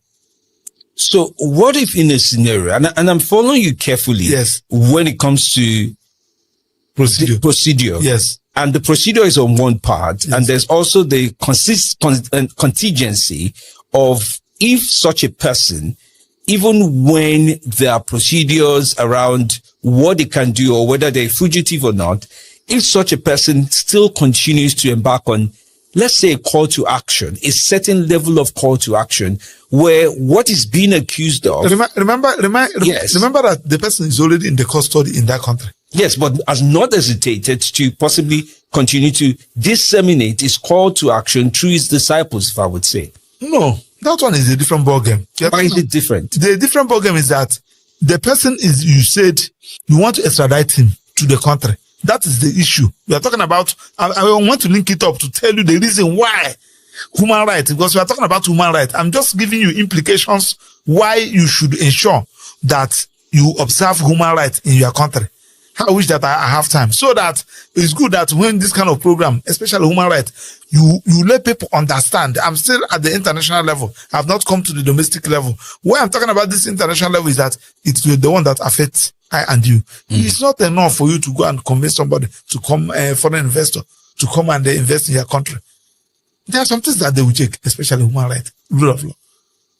S3: So what if in a scenario, and I'm following you carefully,
S2: yes,
S3: when it comes to procedure,
S2: yes,
S3: and the procedure is on one part, yes, and there's also the contingency of if such a person, even when there are procedures around what they can do or whether they're fugitive or not, if such a person still continues to embark on, let's say, a call to action, a certain level of call to action, where what is being accused of...
S2: Remember
S3: yes,
S2: that the person is already in the custody in that country.
S3: Yes, but has not hesitated to possibly continue to disseminate his call to action through his disciples, if I would say.
S2: No, that one is a different ballgame.
S3: Why is it different?
S2: The different ballgame is that the person is, you said you want to extradite him to the country. That is the issue. We are talking about, I want to link it up to tell you the reason why human rights, because we are talking about human rights. I'm just giving you implications why you should ensure that you observe human rights in your country. I wish that I have time, so that it's good that when this kind of program, especially human rights, you let people understand. I'm still at the international level. I've not come to the domestic level. Why I'm talking about this international level is that it's the one that affects I and you. It's not enough for you to go and convince somebody to come, foreign investor, to come and invest in your country. There are some things that they will check, especially human rights, rule of law.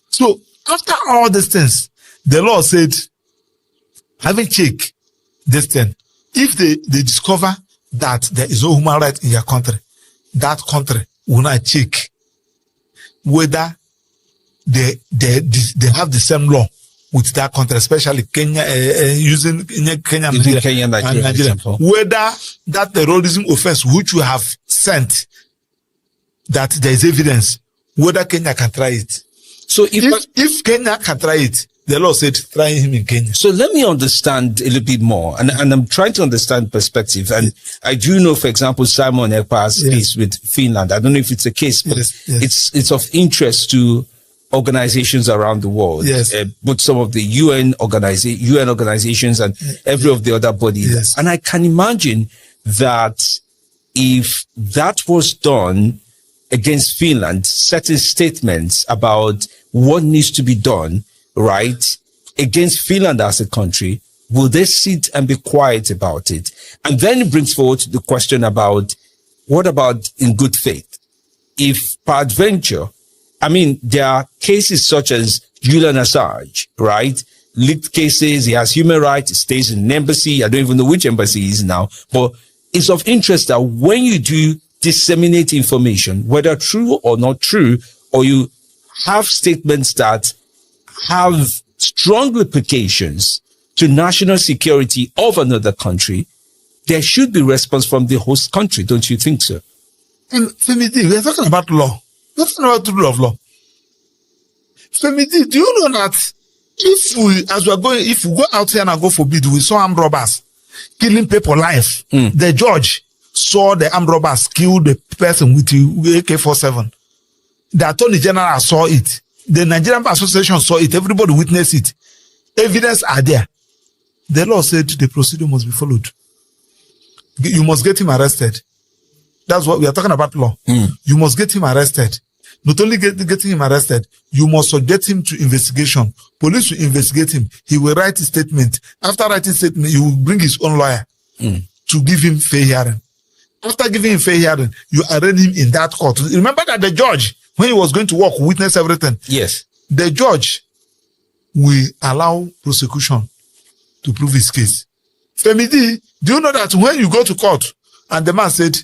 S2: So after all these things, the law said, having checked this thing, if they discover that there is no human right in your country, that country will not check whether they have the same law with that country, especially Kenya, using Kenya and Nigeria, whether that terrorism offense which you have sent, that there is evidence, whether Kenya can try it. So if Kenya can try it, the law said try him in Kenya.
S3: So let me understand a little bit more, and I'm trying to understand perspective. And I do know, for example, Simon Ekpa's case with Finland. I don't know if it's a case, but it's of interest to organizations around the world. But some of the UN organizations and every of the other bodies. And I can imagine that if that was done against Finland, certain statements about what needs to be done, right, against Finland as a country, will they sit and be quiet about it? And then it brings forward the question about, what about in good faith? If peradventure, I mean, there are cases such as Julian Assange, right? Leaked cases, he has human rights, he stays in an embassy. I don't even know which embassy he is now, but it's of interest that when you do disseminate information, whether true or not true, or you have statements that have strong implications to national security of another country, there should be response from the host country. Don't you think so?
S2: And Femidi, we're talking about law. We're talking about the rule of law. Femidi, do you know that if we go out here and go for bid, we saw armed robbers killing people alive. The judge saw the armed robbers kill the person with the AK-47. The Attorney General saw it. The Nigerian Association saw it. Everybody witnessed it. Evidence are there. The law said the procedure must be followed. You must get him arrested. That's what we are talking about law. You must get him arrested. Not only getting him arrested, you must subject him to investigation. Police will investigate him. He will write a statement. After writing statement, he will bring his own lawyer to give him fair hearing. After giving him fair hearing, you arraign him in that court. Remember that the judge, when he was going to work, witness everything.
S3: Yes.
S2: The judge will allow prosecution to prove his case. Femidi, do you know that when you go to court and the man said,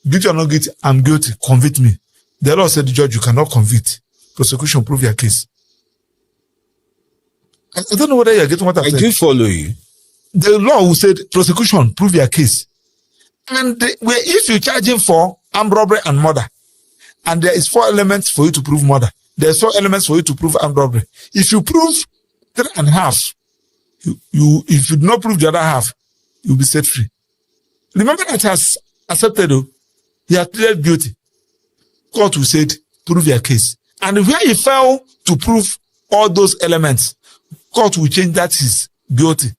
S2: guilty or not guilty, I'm guilty, convict me. The law said, the judge, you cannot convict. Prosecution, prove your case. I don't know whether you're getting what I said.
S3: I do follow you.
S2: The law will say, prosecution, prove your case. And if you charge him for armed robbery and murder, and there is 4 elements for you to prove murder, there's 4 elements for you to prove armed robbery. If you prove 3.5, if you do not prove the other half, you'll be set free. Remember that he has accepted, he has pleaded guilty. Court will say, prove your case. And where he failed to prove all those elements, court will change that he's guilty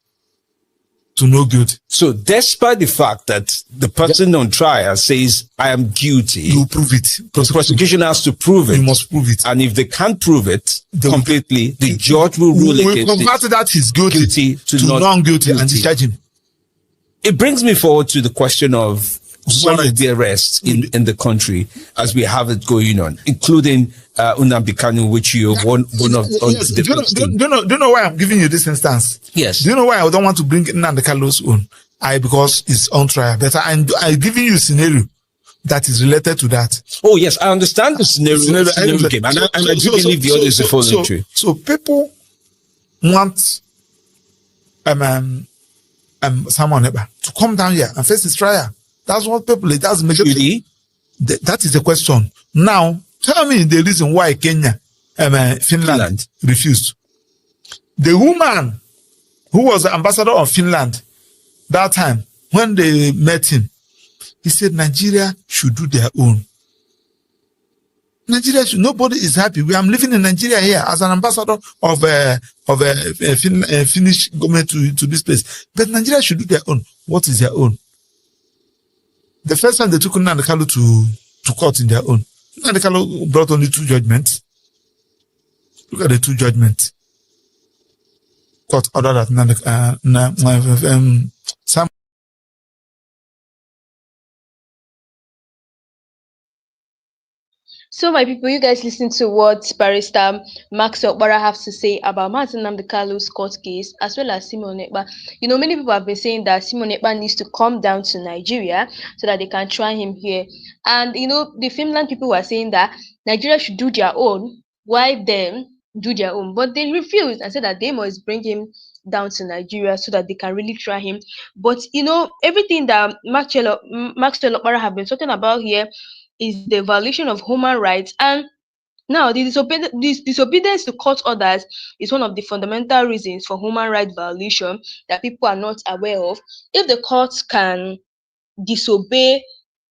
S2: to no guilty.
S3: So despite the fact that the person on trial says, I am guilty,
S2: you prove it.
S3: The prosecution has to prove it.
S2: You must prove it.
S3: And if they can't prove it completely, the judge will rule against it.
S2: We convert that he's guilty to non-guilty and discharge him.
S3: It brings me forward to the question of one of the arrests in the country as we have it going on, including Nnamdi Kanu, which you one of the
S2: do you know why I'm giving you this instance?
S3: Yes.
S2: Do you know why I don't want to bring Nnamdi Kanu's own? Because it's on trial. But I'm giving you a scenario that is related to that.
S3: Oh yes, I understand the scenario game, and I do believe the others are following through.
S2: So people want Simon Ekpa to come down here and face his trial. That's what people, that's majority. That is the question. Now, tell me the reason why Finland refused. The woman who was the ambassador of Finland that time, when they met him, he said Nigeria should do their own. Nigeria, nobody is happy. I'm living in Nigeria here as an ambassador of Finnish government to this place. But Nigeria should do their own. What is their own? The first time they took Nnamdi Kanu to court in their own, Nnamdi Kanu brought only 2 judgments. Look at the 2 judgments. Court ordered that some.
S1: So, my people, you guys listen to what Barrister Maxwell Okpara have to say about Nnamdi Kanu's court case, as well as Simon Ekpa. You know, many people have been saying that Simon Ekpa needs to come down to Nigeria so that they can try him here. And, you know, the Finland people were saying that Nigeria should do their own, while them do their own. But they refused and said that they must bring him down to Nigeria so that they can really try him. But, you know, everything that Maxwell Okpara have been talking about here is the violation of human rights. And now the disobedience to court orders is one of the fundamental reasons for human rights violation that people are not aware of. If the courts can disobey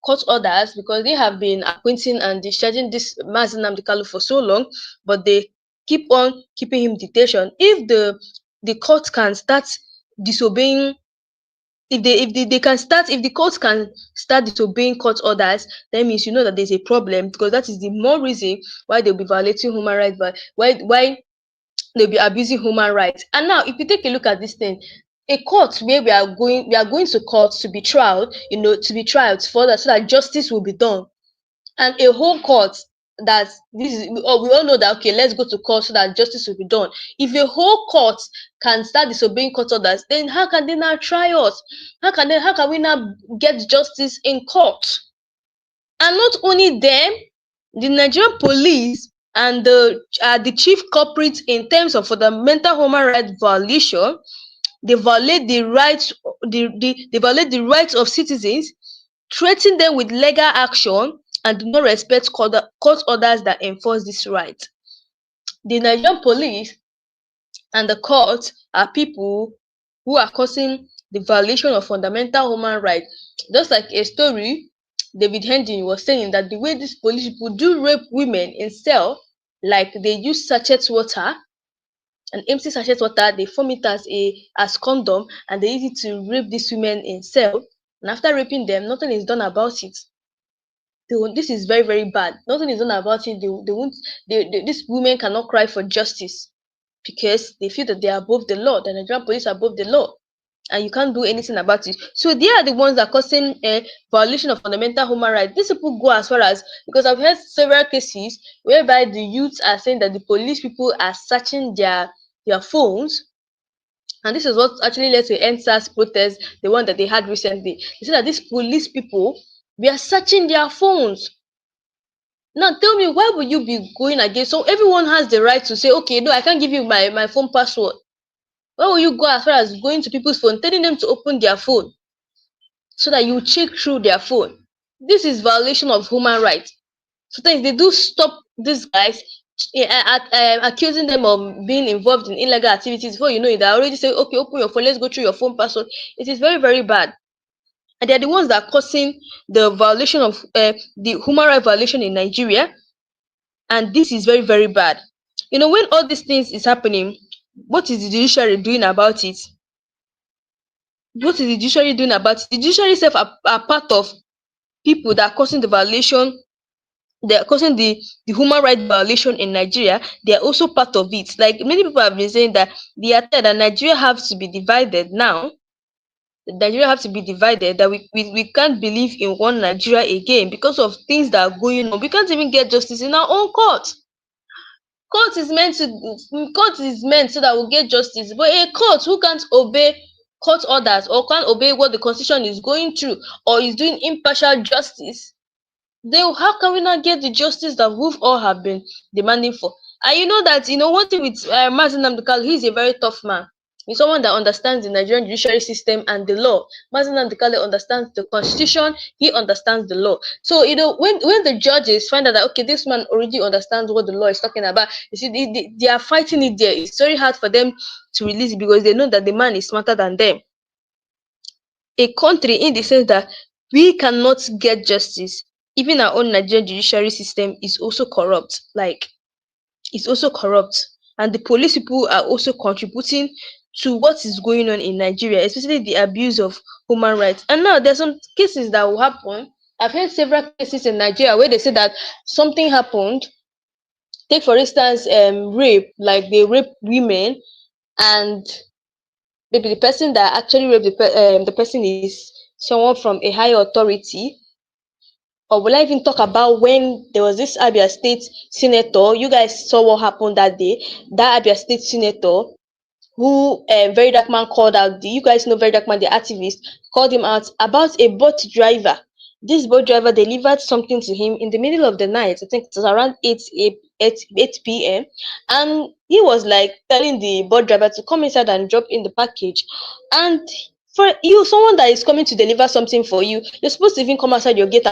S1: court orders, because they have been appointing and discharging this mazi Nnamdi Kanu for so long, but they keep on keeping him detention. If the court can start disobeying, if the courts can start disobeying court orders, that means you know that there's a problem, because that is the more reason why they'll be violating human rights, but why they'll be abusing human rights. And now, if you take a look at this thing, a court where we are going to court to be tried, further, so that justice will be done, and a whole court that this is, we all know that, okay, let's go to court so that justice will be done. If a whole court can start disobeying court orders, then how can they now try us? How can we now get justice in court? And not only them, the Nigerian police and the chief culprits in terms of fundamental human rights violation. They violate the rights of citizens, threaten them with legal action, and do not respect court orders that enforce this right. The Nigerian police and the court are people who are causing the violation of fundamental human rights. Just like a story, David Hending was saying that the way these police people do rape women in cell, like they use sachet water, an empty sachet water, they form it as condom, and they use it to rape these women in cell. And after raping them, nothing is done about it. This is very, very bad. Nothing is done about it. These women cannot cry for justice because they feel that they are above the law. The Nigerian police are above the law, and you can't do anything about it. So they are the ones that are causing a violation of fundamental human rights. These people go as far as, because I've heard several cases whereby the youths are saying that the police people are searching their phones. And this is what actually led to NSAS protest, the one that they had recently. They said that these police people, we are searching their phones. Now tell me, why would you be going against? So everyone has the right to say, okay, no, I can't give you my phone password. Why will you go as far as going to people's phone, telling them to open their phone so that you check through their phone? This is violation of human rights. Sometimes they do stop these guys accusing them of being involved in illegal activities. Before you know it, they already say, okay, open your phone, let's go through your phone password. It is very, very bad. And they're the ones that are causing the violation of the human rights violation in Nigeria. And this is very, very bad. You know, when all these things is happening, what is the judiciary doing about it? What is the judiciary doing about it? The judiciary itself are part of people that are causing the violation. They are causing the human rights violation in Nigeria. They are also part of it. Like many people have been saying that that Nigeria has to be divided now. Nigeria have to be divided, that we can't believe in one Nigeria again because of things that are going on. We can't even get justice in our own court. Court is meant so that we'll get justice. But a court who can't obey court orders or can't obey what the constitution is going through or is doing impartial justice, how can we not get the justice that we've all have been demanding for? And you know that, one thing with mazi Nnamdi Kanu, he's a very tough man. He's someone that understands the Nigerian judiciary system and the law. Mazi Nnamdi Kanu understands the constitution, he understands the law. So, when the judges find out that, okay, this man already understands what the law is talking about, you see, they are fighting it there. It's very hard for them to release it because they know that the man is smarter than them. A country in the sense that we cannot get justice even our own Nigerian judiciary system is also corrupt. Like, it's also corrupt, and the police people are also contributing to what is going on in Nigeria, especially the abuse of human rights. And now there's some cases that will happen. I've heard several cases in Nigeria where they say that something happened. Take for instance, rape, like they rape women, and maybe the person that actually raped the person is someone from a higher authority. Or will I even talk about when there was this Abia State senator? You guys saw what happened that day. That Abia State senator who Very Dark Man called out. You guys know Very Dark Man, the activist, called him out about a boat driver. This boat driver delivered something to him in the middle of the night. I think it was around 8 p.m. And he was like telling the boat driver to come inside and drop in the package. And for you, someone that is coming to deliver something for you, you're supposed to even come outside your gate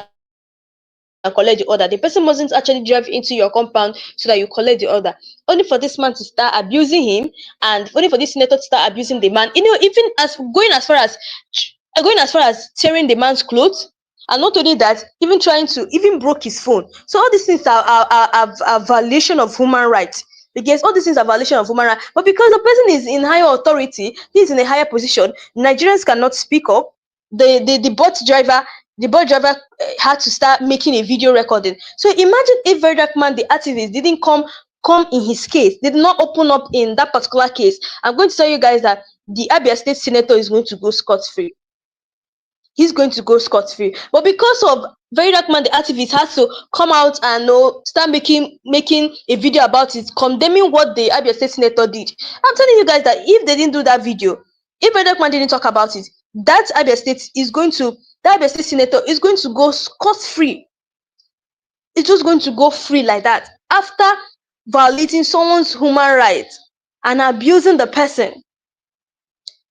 S1: and collect the order. The person mustn't actually drive into your compound so that you collect the order. Only for this man to start abusing him, and only for this senator to start abusing the man. Even as going as far as tearing the man's clothes, and not only that, even trying to even broke his phone. So all these things are violation of human rights. Because all these things are violation of human rights. But because the person is in higher authority, he is in a higher position, Nigerians cannot speak up. The bus driver had to start making a video recording. So imagine if Very Dark Man, the activist, didn't come in his case, did not open up in that particular case. I'm going to tell you guys that the Abia State senator is going to go scot-free. He's going to go scot-free. But because of Very Dark Man, the activist, has to come out and start making a video about it, condemning what the Abia State senator did. I'm telling you guys that if they didn't do that video, if Very Dark Man didn't talk about it, that Abia State senator is going to go scot-free. It's just going to go free like that after violating someone's human rights and abusing the person.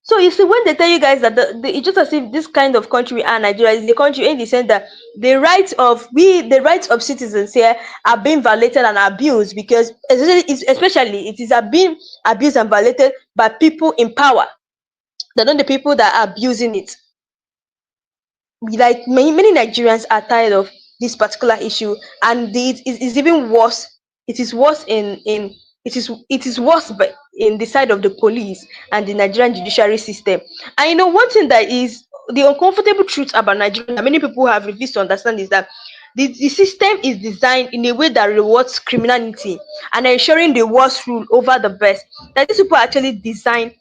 S1: So you see, when they tell you guys that it's just as if this kind of country we are, Nigeria, is the country in the sense that the rights of citizens here are being violated and abused, because especially it is being abused and violated by people in power. They're not the people that are abusing it. Like many Nigerians are tired of this particular issue, and it is even worse. It is worse but in the side of the police and the Nigerian judiciary system. And one thing that is the uncomfortable truth about Nigeria that many people have refused to understand is that the system is designed in a way that rewards criminality and ensuring the worst rule over the best. That these people are actually designed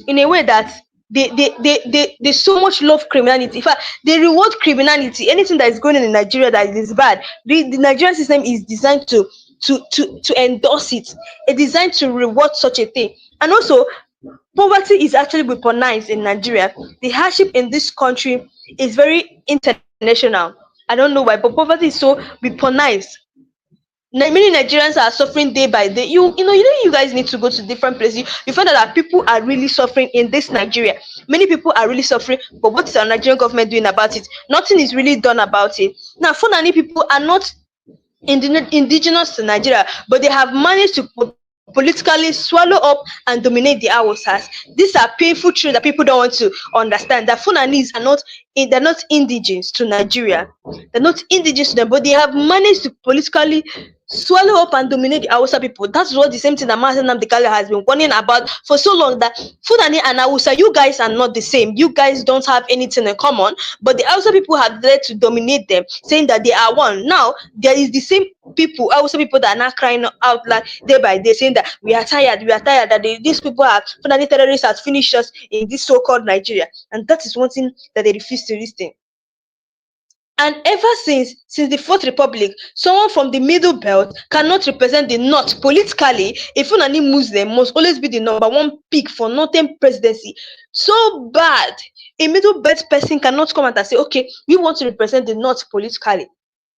S1: in a way that they so much love criminality. In fact, they reward criminality. Anything that is going on in Nigeria that is bad, the Nigerian system is designed to endorse it. It's designed to reward such a thing. And also, poverty is actually weaponized in Nigeria. The hardship in this country is very international. I don't know why, but poverty is so weaponized. Many Nigerians are suffering day by day. You guys need to go to different places. You find out that people are really suffering in this Nigeria. Many people are really suffering, but what is our Nigerian government doing about it? Nothing is really done about it. Now, Fulani people are not indigenous to Nigeria, but they have managed to politically swallow up and dominate the Hausas. These are painful truths that people don't want to understand. That Fulanis they're not indigenous to Nigeria. They're not indigenous to them, but they have managed to politically swallow up and dominate the Hausa people. That's what the same thing that Nnamdi Kanu has been warning about for so long, that Fulani and Hausa, you guys are not the same. You guys don't have anything in common, but the Hausa people have led to dominate them, saying that they are one. Now, there is the same people, Hausa people, that are now crying out like day by day, saying that we are tired, that these people are Fulani terrorists has finished us in this so-called Nigeria. And that is one thing that they refuse to listen. And ever since the Fourth Republic, someone from the Middle Belt cannot represent the North politically. A Fulani Muslim must always be the number one pick for Northern presidency. So bad. A Middle Belt person cannot come out and say, okay, we want to represent the North politically.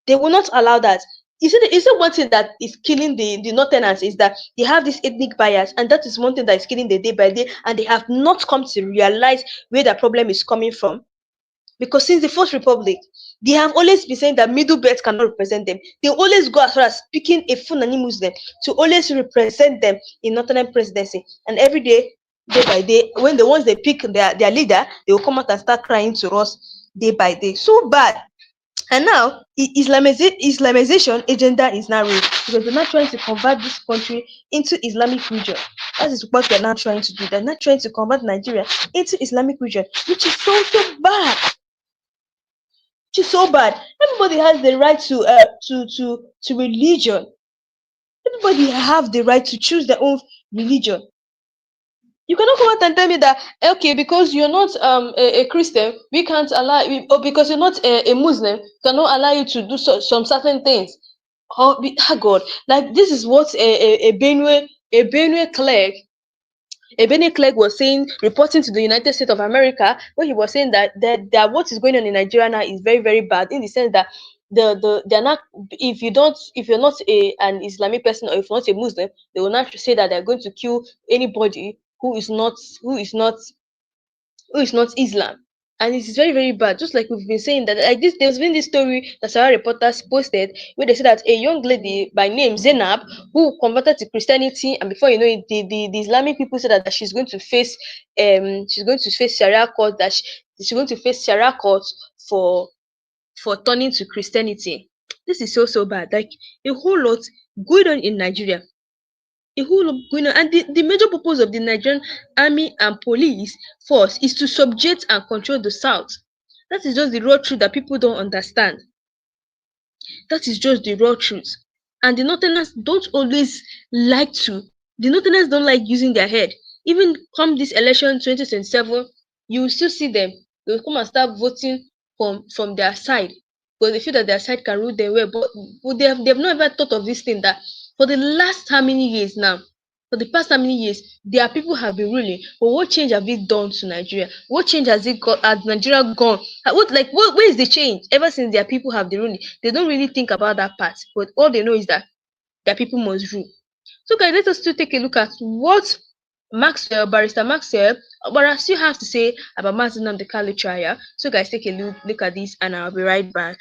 S1: They will not allow that. Is it one thing that is killing the Northerners is that they have this ethnic bias, and that is one thing that is killing the day by day, and they have not come to realize where the problem is coming from. Because since the Fourth Republic, they have always been saying that Middle Belt cannot represent them. They always go as far as picking a Fulani Muslim to always represent them in Northern presidency. And every day by day, when once they pick their leader, they will come out and start crying to us day by day. So bad. And now, Islamization agenda is now real because they're not trying to convert this country into Islamic region. That is what they're not trying to do. They're not trying to convert Nigeria into Islamic region, which is so bad. Which is so bad. Everybody has the right to religion. Everybody have the right to choose their own religion. You cannot come out and tell me that okay, because you're not a Christian, we can't allow you, or because you're not a Muslim, cannot allow you to do some certain things. God, like this is what a Benue clerk was saying, reporting to the United States of America, where he was saying that what is going on in Nigeria now is very bad, in the sense that they're not, if you're not an Islamic person, or if you're not a Muslim, they will not say that they're going to kill anybody who is not Islam. And it is very bad. Just like we've been saying that, like this, there's been this story that Sarah reporters posted where they said that a young lady by name Zainab, who converted to Christianity, and before you know it, the Islamic people said that she's going to face Sharia court, she's going to face Sharia court for turning to Christianity. This is so bad. Like a whole lot going on in Nigeria. A whole lot going on. And the major purpose of the Nigerian army and police force is to subject and control the South. That is just the raw truth that people don't understand. That is just the raw truth. And the Northerners don't like using their head. Even come this election 2027, you will still see them. They will come and start voting from their side, because they feel that their side can rule them well. But they've not ever thought of this thing, that for the last how many years now, for the past how many years, their people have been ruling. But what change have it done to Nigeria? What change has Nigeria gone? Where is the change? Ever since their people have the ruling, they don't really think about that part. But all they know is that their people must rule. So guys, let us still take a look at what Barrister Maxwell Okpara still have to say about Nnamdi Kanu trial. So guys, take a look at this, and I'll be right back.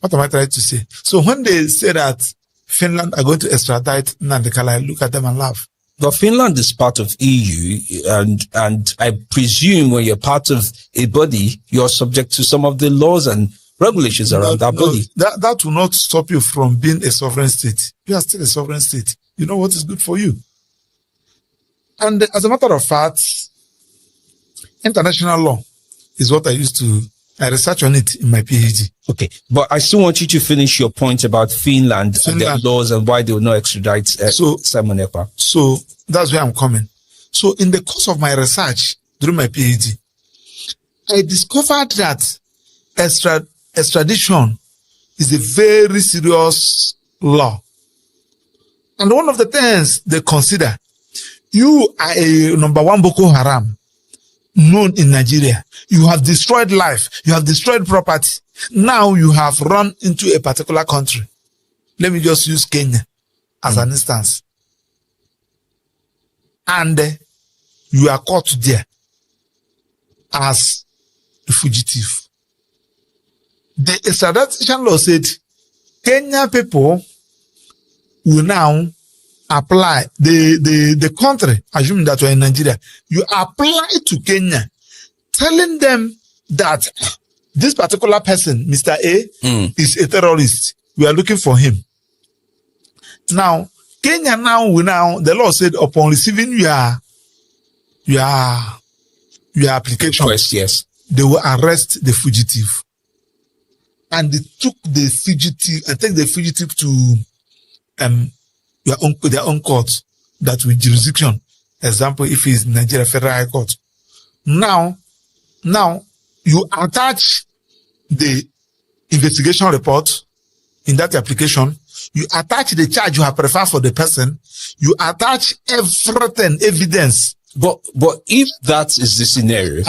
S2: What am I trying to say? So when they say that Finland are going to extradite Nnamdi Kanu, I look at them and laugh.
S3: But Finland is part of EU, and I presume when you're part of a body, you're subject to some of the laws and regulations around that body.
S2: That will not stop you from being a sovereign state. You are still a sovereign state. You know what is good for you. And as a matter of fact, international law is what I research on it in my PhD.
S3: Okay, but I still want you to finish your point about Finland and their laws and why they will not extradite Simon Ekpa.
S2: So that's where I'm coming. So in the course of my research during my PhD, I discovered that extradition is a very serious law. And one of the things they consider, you are a number one Boko Haram known in Nigeria. You have destroyed life. You have destroyed property. Now you have run into a particular country. Let me just use Kenya as an instance. And you are caught there as a fugitive. The extradition law said Kenya people will now apply, the country, assuming that we're in Nigeria, you apply to Kenya, telling them that this particular person, Mr. A, is a terrorist. We are looking for him. Now, Kenya the law said upon receiving your application,
S3: yes,
S2: they will arrest the fugitive. And they took the fugitive to their own court, that with jurisdiction. Example, if it's Nigeria Federal High Court. Now you attach the investigation report in that application. You attach the charge you have preferred for the person. You attach everything, evidence.
S3: But if that is the scenario,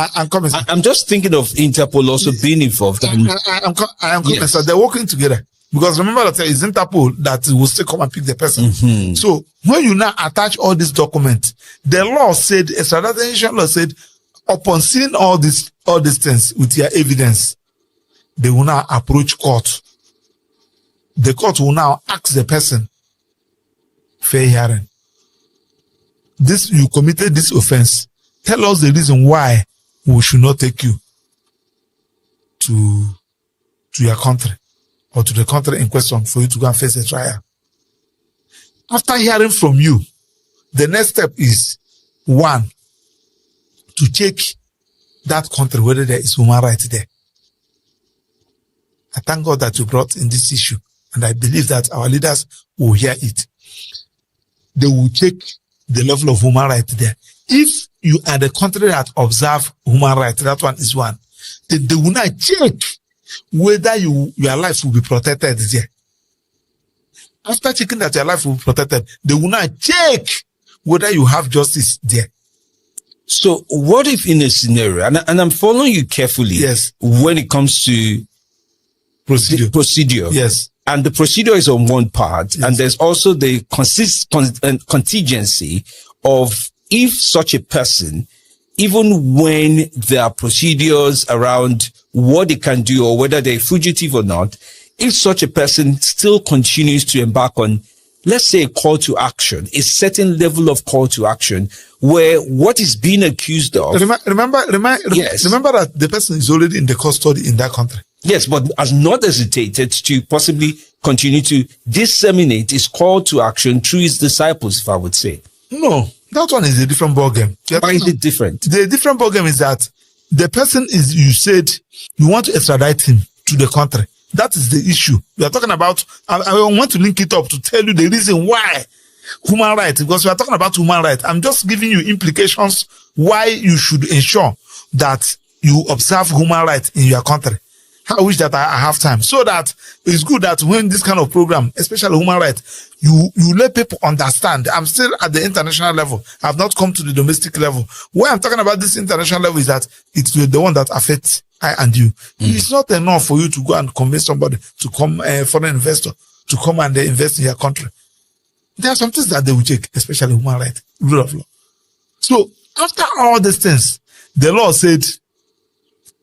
S3: I'm just thinking of Interpol also being involved.
S2: I'm coming. So they're working together. Because remember that it's Interpol that will still come and pick the person. So when you now attach all these documents, the law said, extradition law said, upon seeing all these things with your evidence, they will now approach court. The court will now ask the person fair hearing. you committed this offense. Tell us the reason why we should not take you to your country or to the country in question for you to go and face a trial. After hearing from you, the next step is, one, to check that country whether there is human rights there. I thank God that you brought in this issue, and I believe that our leaders will hear it. They will check the level of human rights there. If you are the country that observe human rights, that one is one. They will not check whether your life will be protected there. After checking that your life will be protected, they will not check whether you have justice there.
S3: So what if in a scenario, and I'm following you carefully,
S2: yes,
S3: when it comes to procedure,
S2: yes,
S3: and the procedure is on one part, yes, and there's also the contingency of if such a person, even when there are procedures around what they can do or whether they're fugitive or not, if such a person still continues to embark on, let's say, a call to action, a certain level of call to action, where what is being accused of...
S2: Remember that the person is already in the custody in that country.
S3: Yes, but has not hesitated to possibly continue to disseminate his call to action through his disciples, if I would say.
S2: No, that one is a different ballgame.
S3: Why is it different?
S2: The different ballgame is that the person is, you said you want to extradite him to the country. That is the issue. We are talking about, I want to link it up to tell you the reason why human rights, because we are talking about human rights. I'm just giving you implications why you should ensure that you observe human rights in your country. I wish that I have time, so that it's good that when this kind of program, especially human rights, you let people understand. I'm still at the international level. I've not come to the domestic level. Why I'm talking about this international level is that it's the one that affects I and you. It's not enough for you to go and convince somebody to come, a foreign investor, to come and invest in your country. There are some things that they will check, especially human rights, rule of law. So after all these things, the law said,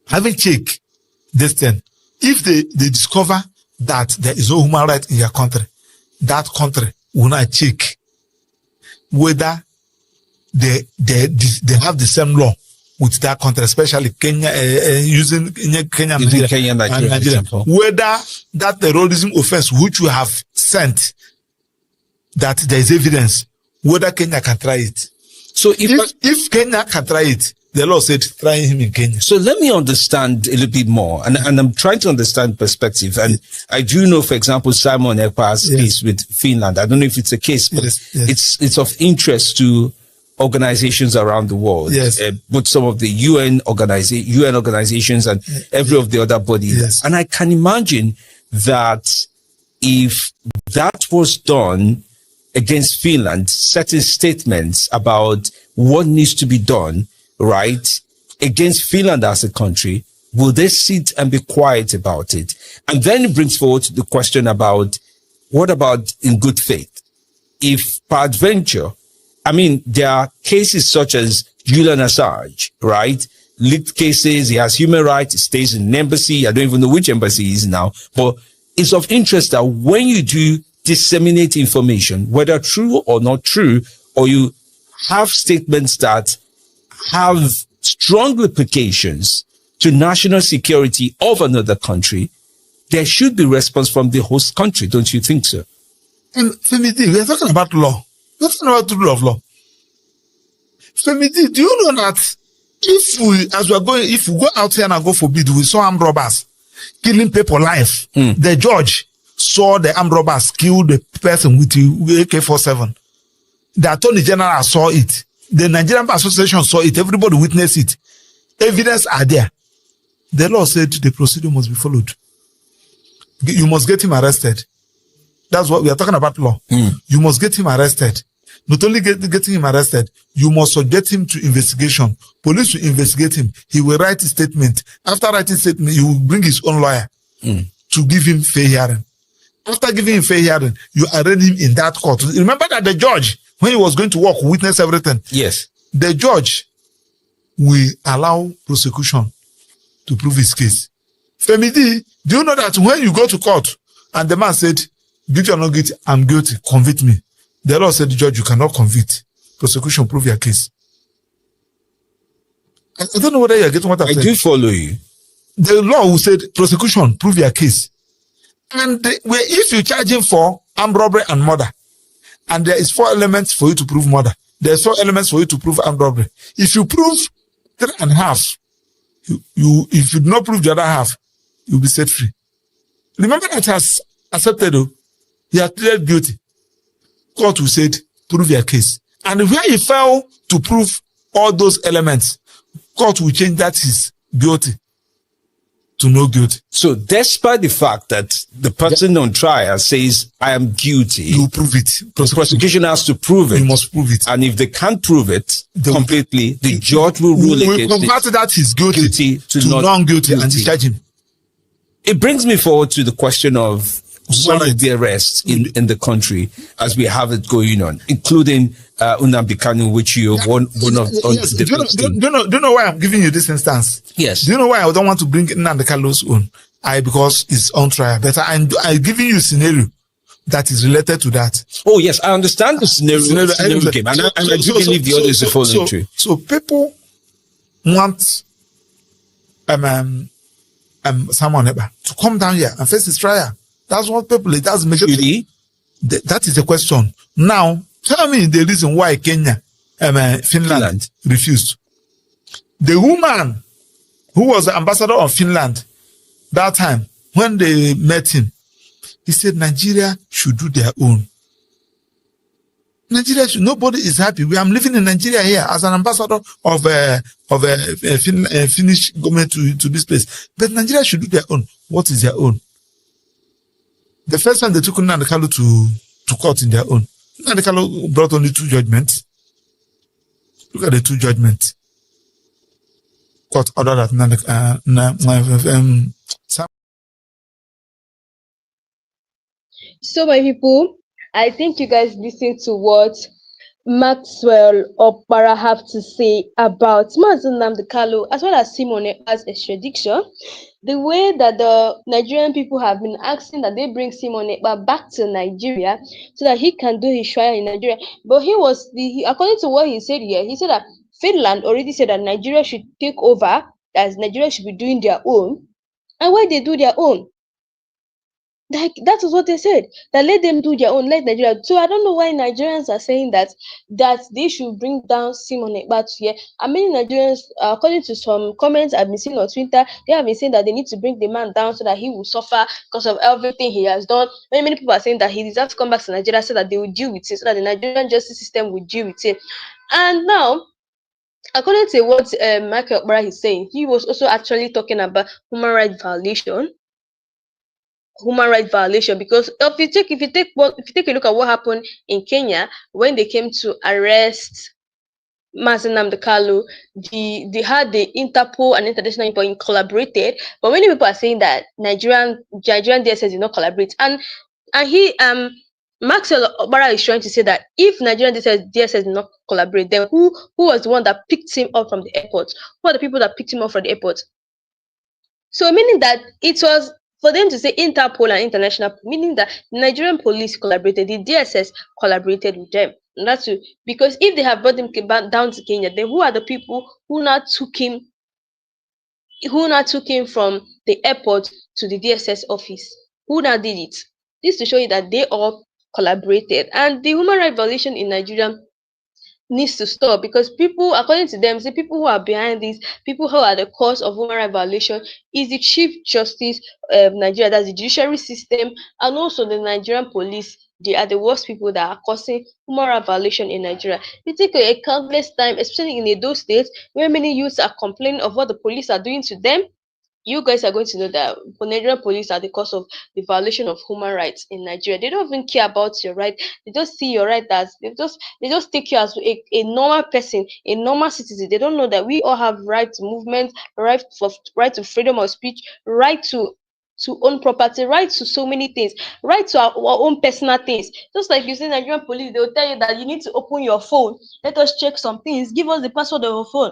S2: having checked this thing, if they discover that there is no human right in your country, that country will not check whether they have the same law with that country, especially Kenya, using Kenya and Nigeria, whether that terrorism offense which you have sent, that there is evidence, whether Kenya can try it. So if Kenya can try it, the law said try him in Kenya. So
S3: let me understand a little bit more, and I'm trying to understand perspective. And I do know, for example, Simon Ekpa's case with Finland. I don't know if it's a case, but it's of interest to organizations around the world. Both some of the UN organizations and every of the other bodies. And I can imagine that if that was done against Finland, certain statements about what needs to be done, right, against Finland as a country, will they sit and be quiet about it? And then it brings forward the question about, what about in good faith? If peradventure, I mean, there are cases such as Julian Assange, right? Leaked cases, he has human rights, he stays in an embassy. I don't even know which embassy he is now, but it's of interest that when you do disseminate information, whether true or not true, or you have statements that have strong implications to national security of another country, there should be response from the host country. Don't you think so?
S2: And Femidi, we are talking about law. We're talking about the rule of law. Femidi, do you know that if we go out here and go for bid, we saw armed robbers killing people live. The judge saw the armed robbers kill the person with the AK-47. The Attorney General saw it. The Nigerian Association saw it. Everybody witnessed it. Evidence are there. The law said the procedure must be followed. You must get him arrested. That's what we are talking about law. You must get him arrested. Not only getting him arrested, you must subject him to investigation. Police will investigate him. He will write a statement. After writing statement, he will bring his own lawyer to give him fair hearing. After giving him fair hearing, you arraign him in that court. Remember that the judge, when he was going to work, witness everything.
S3: Yes.
S2: The judge will allow prosecution to prove his case. Femidi, do you know that when you go to court and the man said, guilty or not guilty, I'm guilty, convict me. The law said, the judge, you cannot convict. prosecution, prove your case. I don't know whether you're getting what I'm saying.
S3: I do follow you.
S2: The law will say, prosecution, prove your case. And if you charge him for armed robbery and murder, and there is 4 elements for you to prove murder, there's 4 elements for you to prove armed robbery. If you prove 3.5, if you do not prove the other half, you'll be set free. Remember that he has accepted, he has pleaded guilty. Court will say, prove your case. And where he failed to prove all those elements, court will change that he's guilty to no guilty.
S3: So despite the fact that the person on trial says, I am guilty,
S2: you prove it.
S3: The prosecution has to prove it.
S2: You must prove it.
S3: And if they can't prove it completely, the judge will rule against
S2: convert that he's guilty to non-guilty and discharge him.
S3: It brings me forward to the question of some of the arrests in the country as we have it going on, including Nnamdi Kanu, which you one of
S2: yes. Do you know why I'm giving you this instance?
S3: Yes.
S2: Do you know why I don't want to bring Nnamdi Kanu's own? Because it's on trial. But I'm giving you a scenario that is related to that.
S3: Oh yes, I understand the scenario game, and I do believe the others are following through.
S2: So people want Simon Ekpa to come down here and face his trial. That's what people. That's major. That is the question. Now, tell me the reason why Kenya, Finland refused. The woman who was the ambassador of Finland that time, when they met him, he said Nigeria should do their own. Nigeria should. Nobody is happy. I'm living in Nigeria here as an ambassador of Finnish government to this place. But Nigeria should do their own. What is their own? The first time they took Nnamdi Kanu to court in their own, Nnamdi Kanu brought only 2 judgments. Look at the 2 judgments. Court ordered that
S1: So, my people, I think you guys listened to what Maxwell Okpara have to say about mazi Nnamdi Kanu as well as Simon Ekpa's extradition. The way that the Nigerian people have been asking that they bring Simon Ekpa back to Nigeria so that he can do his trial in Nigeria. But according to what he said here, he said that Finland already said that Nigeria should take over, as Nigeria should be doing their own. And why they do their own? Like, that is what they said, that let them do their own, let Nigeria. So I don't know why Nigerians are saying that they should bring down Simon Ekpa here. And many Nigerians, according to some comments I've been seeing on Twitter, they have been saying that they need to bring the man down so that he will suffer because of everything he has done. Many people are saying that he deserves to come back to Nigeria so that they will deal with it, so that the Nigerian justice system will deal with it. And now, according to what Maxwell Okpara is saying, he was also actually talking about human rights violation, because if you take a look at what happened in Kenya when they came to arrest mazi Nnamdi Kanu, they had the Interpol and international Interpol collaborated, but many people are saying that Nigerian DSS did not collaborate, and Maxwell Okpara is trying to say that if Nigerian DSS did not collaborate, then who was the one that picked him up from the airport? Who are the people that picked him up from the airport? So meaning that it was for them to say Interpol and international, meaning that Nigerian police collaborated, the DSS collaborated with them. And that's true. Because if they have brought him down to Kenya, then who are the people who not took him from the airport to the DSS office? Who now did it? This to show you that they all collaborated. And the human rights violation in Nigeria needs to stop, because people, according to them, the people who are behind this, people who are the cause of human rights violation, is the Chief Justice of Nigeria, that's the judiciary system, and also the Nigerian police. They are the worst people that are causing human rights violation in Nigeria. It takes a countless time, especially in those states where many youths are complaining of what the police are doing to them. You guys are going to know that Nigerian police are the cause of the violation of human rights in Nigeria. They don't even care about your right. They just see your right as they just take you as a normal person, a normal citizen. They don't know that we all have right to movement, right to freedom of speech, right to own property, right to so many things, right to our own personal things. Just like you see Nigerian police, they will tell you that you need to open your phone. Let us check some things. Give us the password of your phone.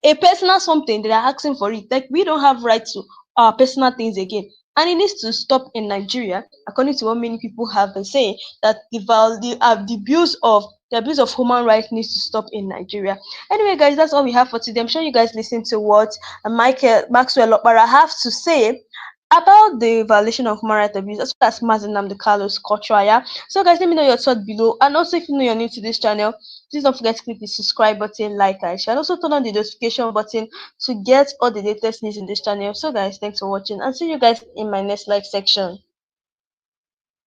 S1: A personal something, they are asking for it. Like, we don't have right to our personal things again. And it needs to stop in Nigeria, according to what many people have been saying, that the abuse of The abuse of human rights needs to stop in Nigeria. Anyway, guys, that's all we have for today. I'm sure you guys listen to what Maxwell Okpara have to say about the violation of human rights abuse, as well as Nnamdi Kanu's court trial. So, guys, let me know your thoughts below. And also, if you know you're new to this channel, please don't forget to click the subscribe button, like and share, and also turn on the notification button to get all the latest news in this channel. So, guys, thanks for watching, and see you guys in my next live section.